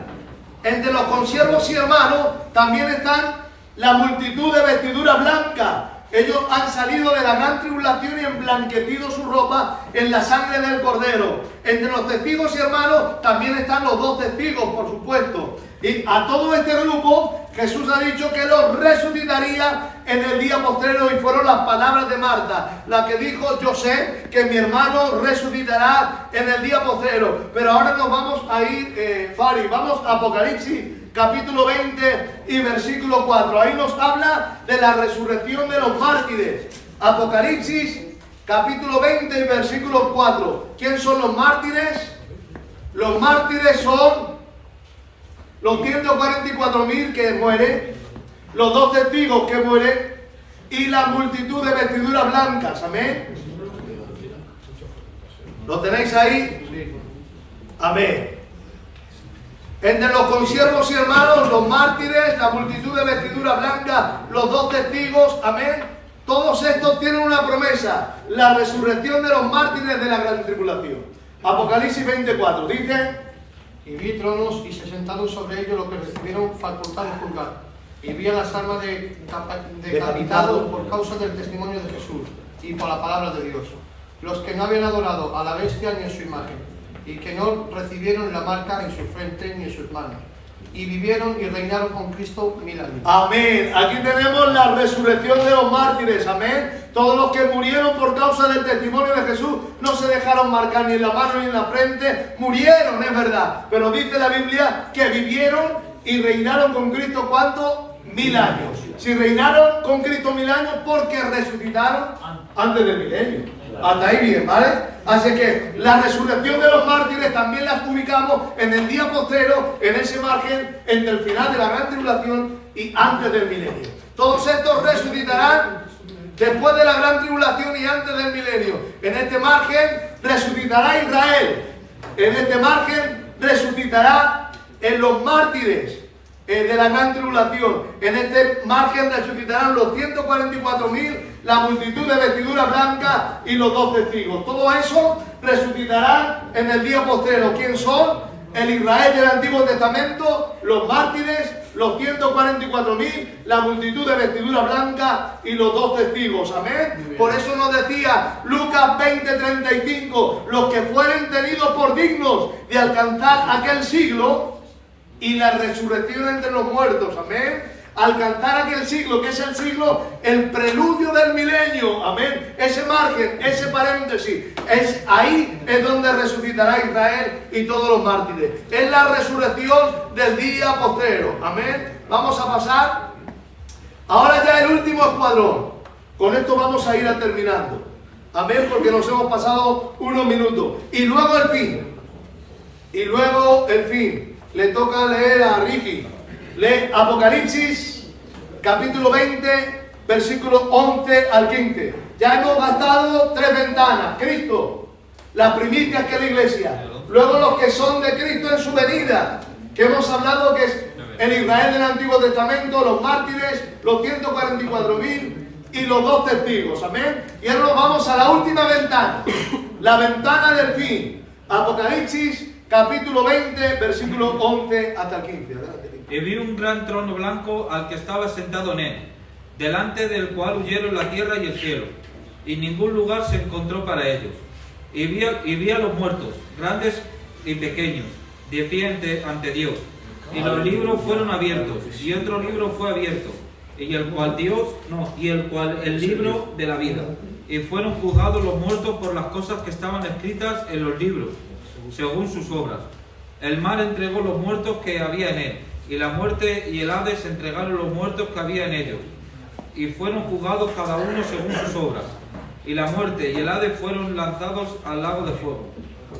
Entre los consiervos y hermanos también están la multitud de vestiduras blancas. Ellos han salido de la gran tribulación y emblanquecido su ropa en la sangre del Cordero. Entre los testigos y hermanos también están los 2 testigos, por supuesto. Y a todo este grupo Jesús ha dicho que los resucitaría en el día postrero, y fueron las palabras de Marta, la que dijo: yo sé que mi hermano resucitará en el día postrero. Pero ahora nos vamos a ir, Fari, vamos a Apocalipsis capítulo 20 y versículo 4. Ahí nos habla de la resurrección de los mártires. Apocalipsis capítulo 20 y versículo 4. ¿Quién son los mártires? Los mártires son los 144.000 que mueren, los 2 testigos que mueren y la multitud de vestiduras blancas. Amén. ¿Lo tenéis ahí? Amén. Entre los consiervos y hermanos, los mártires, la multitud de vestiduras blancas, los 2 testigos. Amén. Todos estos tienen una promesa: la resurrección de los mártires de la gran tribulación. Apocalipsis 24 dice: y vi tronos y se sentaron sobre ellos los que recibieron facultad de juzgar. Y vi a las almas decapitados por causa del testimonio de Jesús y por la palabra de Dios. Los que no habían adorado a la bestia ni en su imagen, y que no recibieron la marca en su frente ni en sus manos. Y vivieron y reinaron con Cristo 1000 años. Amén. Aquí tenemos la resurrección de los mártires. Amén. Todos los que murieron por causa del testimonio de Jesús no se dejaron marcar ni en la mano ni en la frente. Murieron, es verdad. Pero dice la Biblia que vivieron y reinaron con Cristo. ¿Cuánto? 1000 años. Si reinaron con Cristo 1000 años, porque resucitaron antes del milenio. Hasta ahí bien, ¿vale? Así que la resurrección de los mártires también la ubicamos en el día postrero, en ese margen entre el final de la gran tribulación y antes del milenio. Todos estos resucitarán después de la gran tribulación y antes del milenio. En este margen resucitará Israel. En este margen resucitará en los mártires de la gran tribulación. En este margen resucitarán los 144.000, la multitud de vestiduras blancas y los 2 testigos. Todo eso resucitará en el día postrero. ¿Quién son? El Israel del Antiguo Testamento, los mártires, los 144.000, la multitud de vestiduras blancas y los 2 testigos. Amén. Por eso nos decía Lucas 20:35, los que fueren tenidos por dignos de alcanzar aquel siglo y la resurrección entre los muertos. Amén. Alcanzar aquel siglo, que es el siglo, el preludio del milenio. Amén. Ese margen, ese paréntesis, ahí es donde resucitará Israel y todos los mártires. Es la resurrección del día postrero. Amén. Vamos a pasar ahora ya el último escuadrón. Con esto vamos a ir terminando. Amén, porque nos hemos pasado unos minutos. Y luego el fin. Y luego el fin. Le toca leer a Ricky. Lee Apocalipsis, capítulo 20, versículos 11 al 15. Ya hemos gastado 3 ventanas. Cristo, las primicias que es la iglesia. Luego los que son de Cristo en su venida, que hemos hablado que es el Israel del Antiguo Testamento, los mártires, los 144.000 y los 2 testigos. Amén. Y ahora nos vamos a la última ventana, la ventana del fin. Apocalipsis, capítulo 20, versículo 11 hasta el 15. Adelante. Y vi un gran trono blanco al que estaba sentado en él, delante del cual huyeron la tierra y el cielo, y ningún lugar se encontró para ellos. Y vi a los muertos, grandes y pequeños, de pie ante Dios. Y los libros fueron abiertos, y otro libro fue abierto, y el cual el libro de la vida. Y fueron juzgados los muertos por las cosas que estaban escritas en los libros, según sus obras. El mar entregó los muertos que había en él, y la muerte y el Hades entregaron los muertos que había en ellos, y fueron juzgados cada uno según sus obras. Y la muerte y el Hades fueron lanzados al lago de fuego.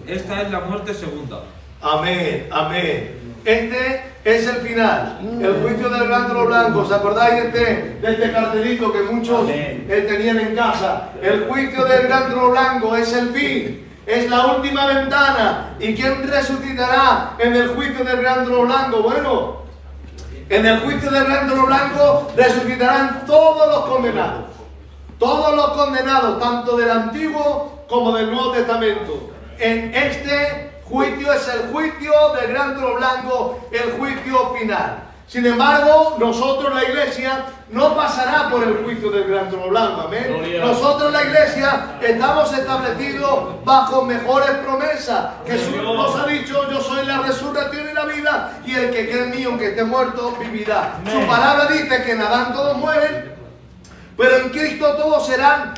Esta es la muerte segunda. Amén, amén. Este es el final, el juicio del gran trono blanco. ¿Os acordáis de este cartelito que muchos tenían en casa? El juicio del gran trono blanco es el fin. Es la última ventana. ¿Y quién resucitará en el juicio del gran trono blanco? Bueno, en el juicio del gran trono blanco resucitarán todos los condenados. Todos los condenados, tanto del Antiguo como del Nuevo Testamento. En este juicio es el juicio del gran trono blanco, el juicio final. Sin embargo, nosotros, la iglesia, no pasará por el juicio del gran trono blanco. Amén. Gloria. Nosotros, la iglesia, estamos establecidos bajo mejores promesas. Jesús nos ha dicho: yo soy la resurrección y la vida, y el que cree en mí, aunque esté muerto, vivirá. Su palabra dice que en Adán todos mueren, pero en Cristo todos serán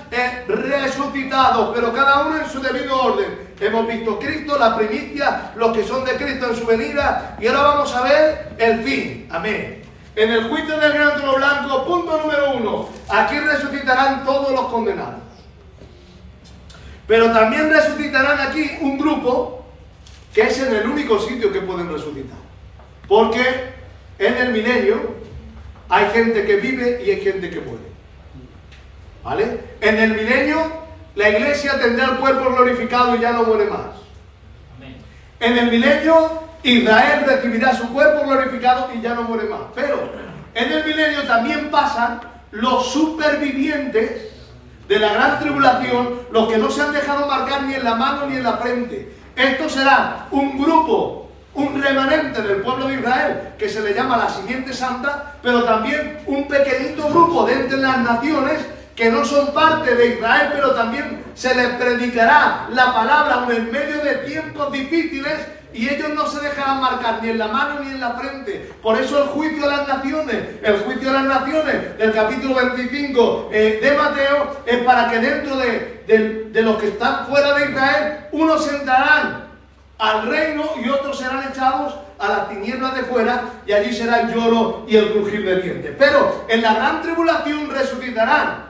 resucitados, pero cada uno en su debido orden. Hemos visto Cristo, la primicia, los que son de Cristo en su venida, y ahora vamos a ver el fin. Amén. En el juicio del gran trono blanco, punto número 1, aquí resucitarán todos los condenados. Pero también resucitarán aquí un grupo que es en el único sitio que pueden resucitar. Porque en el milenio hay gente que vive y hay gente que muere. ¿Vale? En el milenio la iglesia tendrá el cuerpo glorificado y ya no muere más. Amén. En el milenio Israel recibirá su cuerpo glorificado y ya no muere más. Pero en el milenio también pasan los supervivientes de la gran tribulación, los que no se han dejado marcar ni en la mano ni en la frente. Esto será un grupo, un remanente del pueblo de Israel, que se le llama la simiente santa, pero también un pequeñito grupo de entre las naciones que no son parte de Israel, pero también se les predicará la palabra aún en medio de tiempos difíciles, y ellos no se dejarán marcar ni en la mano ni en la frente. Por eso el juicio de las naciones, del capítulo 25 de Mateo, es para que dentro de los que están fuera de Israel, unos entrarán al reino y otros serán echados a las tinieblas de fuera, y allí será el lloro y el crujir de dientes. Pero en la gran tribulación resucitarán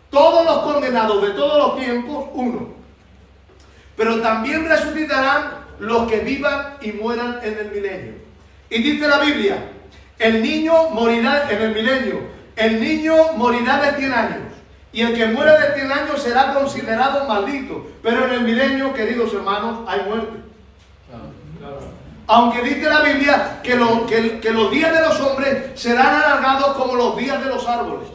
todos los condenados de todos los tiempos, uno. Pero también resucitarán los que vivan y mueran en el milenio. Y dice la Biblia: el niño morirá en el milenio, el niño morirá de 100 años, y el que muera de 100 años será considerado maldito. Pero en el milenio, queridos hermanos, hay muerte. Aunque dice la Biblia que los días de los hombres serán alargados como los días de los árboles.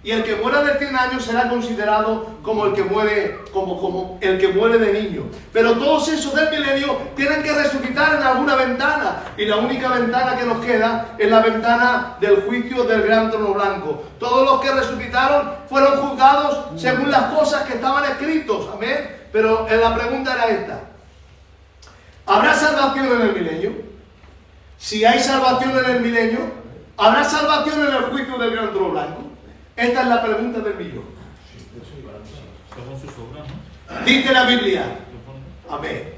Y el que muera de 100 años será considerado como el que muere, como el que muere de niño. Pero todos esos del milenio tienen que resucitar en alguna ventana. Y la única ventana que nos queda es la ventana del juicio del gran trono blanco. Todos los que resucitaron fueron juzgados según las cosas que estaban escritos. Amén. Pero la pregunta era esta: ¿habrá salvación en el milenio? Si hay salvación en el milenio, ¿habrá salvación en el juicio del gran trono blanco? Esta es la pregunta del millón. Dice la Biblia: amén,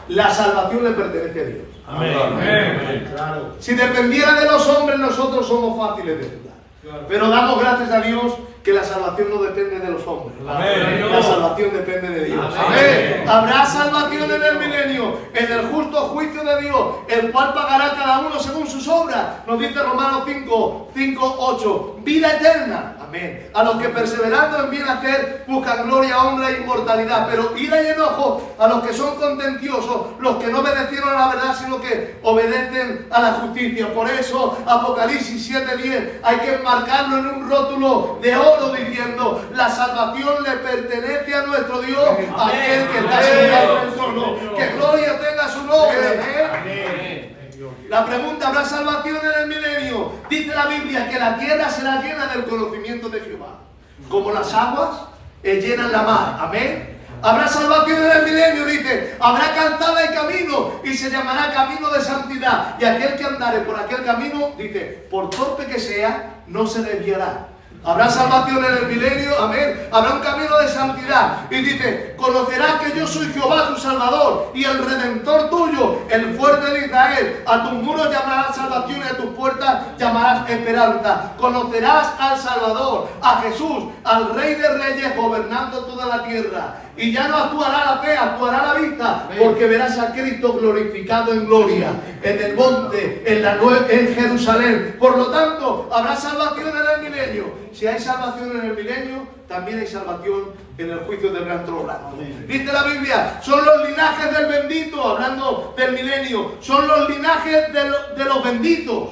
la salvación le pertenece a Dios. Amén. Amén. Claro. Si dependiera de los hombres, nosotros somos fáciles de juzgar. Pero damos gracias a Dios que la salvación no depende de los hombres. Amén. La salvación depende de Dios. Amén. Habrá salvación en el milenio, en el justo juicio de Dios, el cual pagará cada uno según sus obras. Nos dice Romanos 5:8. Vida eterna. Amén. A los que perseverando en bien hacer buscan gloria, honra e inmortalidad. Pero ira y enojo a los que son contenciosos, los que no obedecieron a la verdad, sino que obedecen a la justicia. Por eso Apocalipsis 7:10 hay que marcarlo en un rótulo de oro, diciendo: la salvación le pertenece a nuestro Dios, aquel que está sentado en el trono. Que gloria tenga su nombre. Amén. La pregunta: ¿habrá salvación en el milenio? Dice la Biblia que la tierra será llena del conocimiento de Jehová, como las aguas llenan la mar. Amén. Habrá salvación en el milenio, dice: habrá calzada y camino, y se llamará camino de santidad. Y aquel que andare por aquel camino, dice, por torpe que sea, no se desviará. Habrá salvación en el milenio, amén. Habrá un camino de santidad. Y dice: conocerás que yo soy Jehová tu Salvador y el Redentor tuyo, el fuerte de Israel. A tus muros llamarás salvación y a tus puertas llamarás esperanza. Conocerás al Salvador, a Jesús, al Rey de Reyes, gobernando toda la tierra. Y ya no actuará la fe, actuará la vista, porque verás a Cristo glorificado en gloria, en el monte, en Jerusalén. Por lo tanto, habrá salvación en el milenio. Si hay salvación en el milenio, también hay salvación en el juicio del gran trono blanco. Dice la Biblia: son los linajes del bendito, hablando del milenio, son los linajes de los benditos.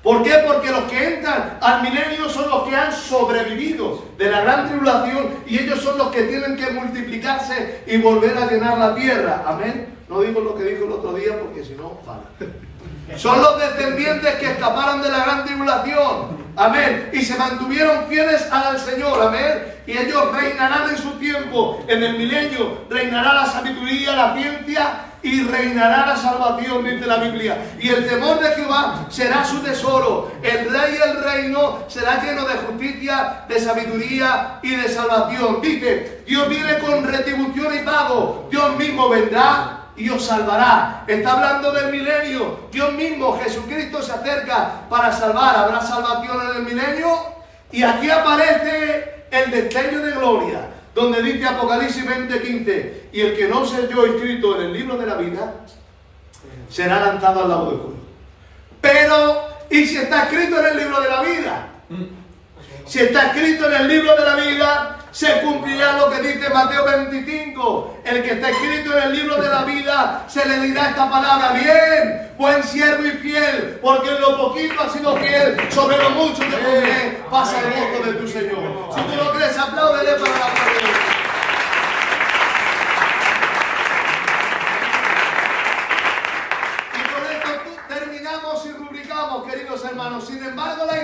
¿Por qué? Porque los que entran al milenio son los que han sobrevivido de la gran tribulación y ellos son los que tienen que multiplicarse y volver a llenar la tierra. Amén. No digo lo que dijo el otro día porque si no, vale. Son los descendientes que escaparon de la gran tribulación. Amén. Y se mantuvieron fieles al Señor. Amén. Y ellos reinarán en su tiempo. En el milenio reinará la sabiduría, la ciencia y reinará la salvación, dice la Biblia. Y el temor de Jehová será su tesoro. El rey y el reino será lleno de justicia, de sabiduría y de salvación. Dice, Dios viene con retribución y pago. Dios mismo vendrá y os salvará. Está hablando del milenio. Dios mismo, Jesucristo, se acerca para salvar. Habrá salvación en el milenio. Y aquí aparece el destello de gloria, donde dice Apocalipsis 20:15, y el que no se halló escrito en el libro de la vida será lanzado al lago de fuego. Pero, ¿y si está escrito en el libro de la vida? Si está escrito en el libro de la vida, se cumplirá lo que dice Mateo 25. El que está escrito en el libro de la vida, se le dirá esta palabra: bien, buen siervo y fiel, porque en lo poquito has sido fiel, sobre lo mucho te pondré, pasa el gozo de tu Señor. Si tú lo crees, apláudele para la gloria de Dios. Y con esto terminamos y rubricamos, queridos hermanos. Sin embargo, la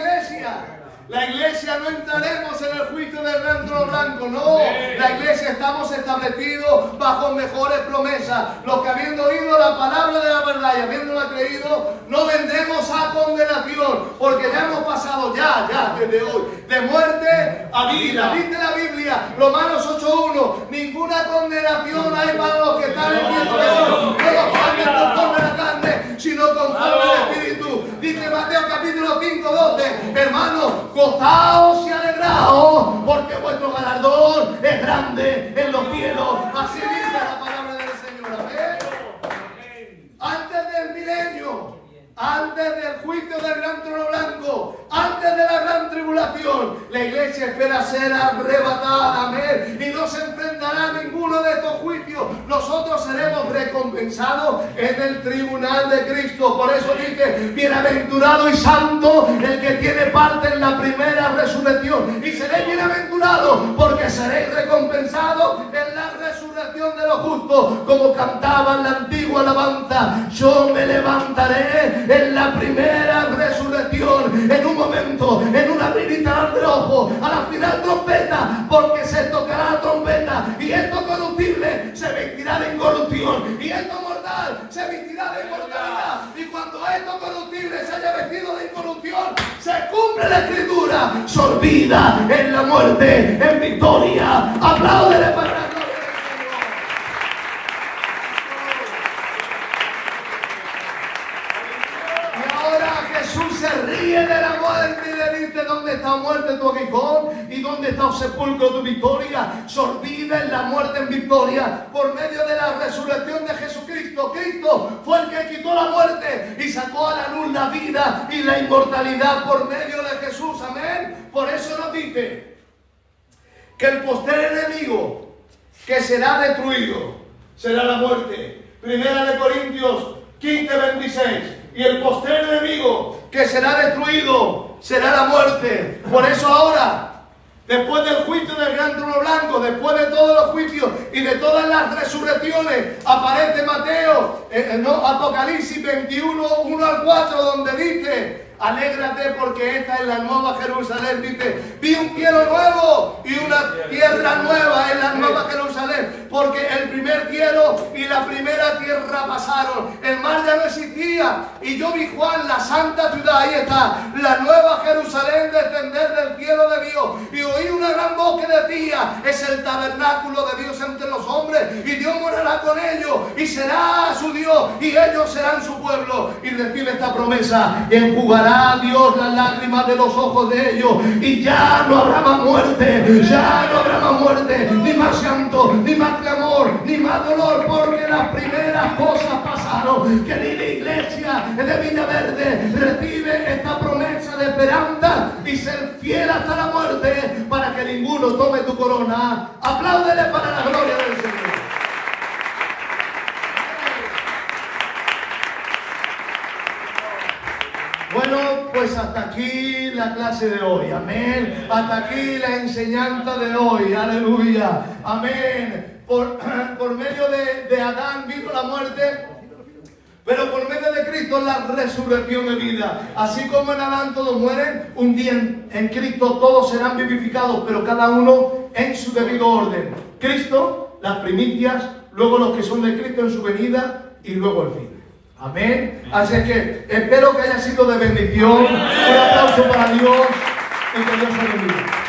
iglesia no entraremos en el juicio del gran trono blanco, no. La iglesia estamos establecidos bajo mejores promesas. Los que habiendo oído la palabra de la verdad y habiéndola creído, no vendremos a condenación, porque ya hemos pasado ya desde hoy, de muerte a vida. Dice la Biblia, Romanos 8:1, ninguna condenación hay para los que están en Cristo Jesús. No los que andan conforme a la carne, sino conforme al Espíritu. Dice Mateo capítulo 5:12, hermanos, gozaos y alegraos, porque vuestro galardón es grande en los cielos. Así dice la palabra del Señor. Amén. Antes del milenio, antes del juicio del gran trono blanco, antes de la gran tribulación, la iglesia espera ser arrebatada. Amén. Y no se enfrentará a ninguno de estos juicios. Nosotros seremos recompensados en el tribunal de Cristo. Por eso dice, bienaventurado y santo el que tiene parte en la primera resurrección. Y seréis bienaventurados porque seréis recompensados en la resurrección de los justos. Como cantaba en la antigua alabanza, yo me levantaré en la primera resurrección. En un momento, en un abrir y cerrar de ojos, a la final trompeta, porque se tocará la trompeta y esto corruptible se vestirá de incorrupción y esto mortal se vestirá de inmortalidad. Y cuando esto corruptible se haya vestido de incorrupción, se cumple la escritura: sorbida en la muerte, en victoria. Apláudele para la gloria. Jesús se ríe de la muerte y le dice: ¿dónde está muerte tu aguijón? ¿Y dónde está sepulcro tu victoria? Sorbida en la muerte en victoria por medio de la resurrección de Jesucristo. Cristo fue el que quitó la muerte y sacó a la luz la vida y la inmortalidad por medio de Jesús. Amén. Por eso nos dice que el postrer enemigo que será destruido será la muerte. Primera de Corintios 15:26. Y el postrer enemigo que será destruido será la muerte. Por eso ahora, después del juicio del gran trono blanco, después de todos los juicios y de todas las resurrecciones, aparece Mateo, Apocalipsis 21:1-4, donde dice: alégrate porque esta es la nueva Jerusalén. Dice: vi un cielo nuevo y una tierra nueva en la nueva Jerusalén, porque el primer cielo y la primera tierra pasaron, el mar ya no existía, y yo vi, Juan, la santa ciudad, ahí está, la nueva Jerusalén, descender del cielo de Dios, y oí una gran voz que decía: es el tabernáculo de Dios entre los hombres, y Dios morará con ellos, y será su Dios, y ellos serán su pueblo. Y recibe esta promesa: enjugará Dios las lágrimas de los ojos de ellos, y ya no habrá más muerte, ya no habrá más muerte, ni más llanto, ni más clamor, ni más dolor, porque las primeras cosas pasaron. Querida iglesia de Villaverde, recibe esta promesa de esperanza y ser fiel hasta la muerte para que ninguno tome tu corona. Apláudele para la gloria del Señor. Bueno, pues Pues hasta aquí la clase de hoy, amén. Hasta aquí la enseñanza de hoy, aleluya, amén. Por medio de Adán vino la muerte, pero por medio de Cristo la resurrección de vida. Así como en Adán todos mueren, un día en Cristo todos serán vivificados, pero cada uno en su debido orden. Cristo, las primicias, luego los que son de Cristo en su venida y luego el fin. Amén. Así que espero que haya sido de bendición. Un aplauso para Dios y que Dios se bendiga.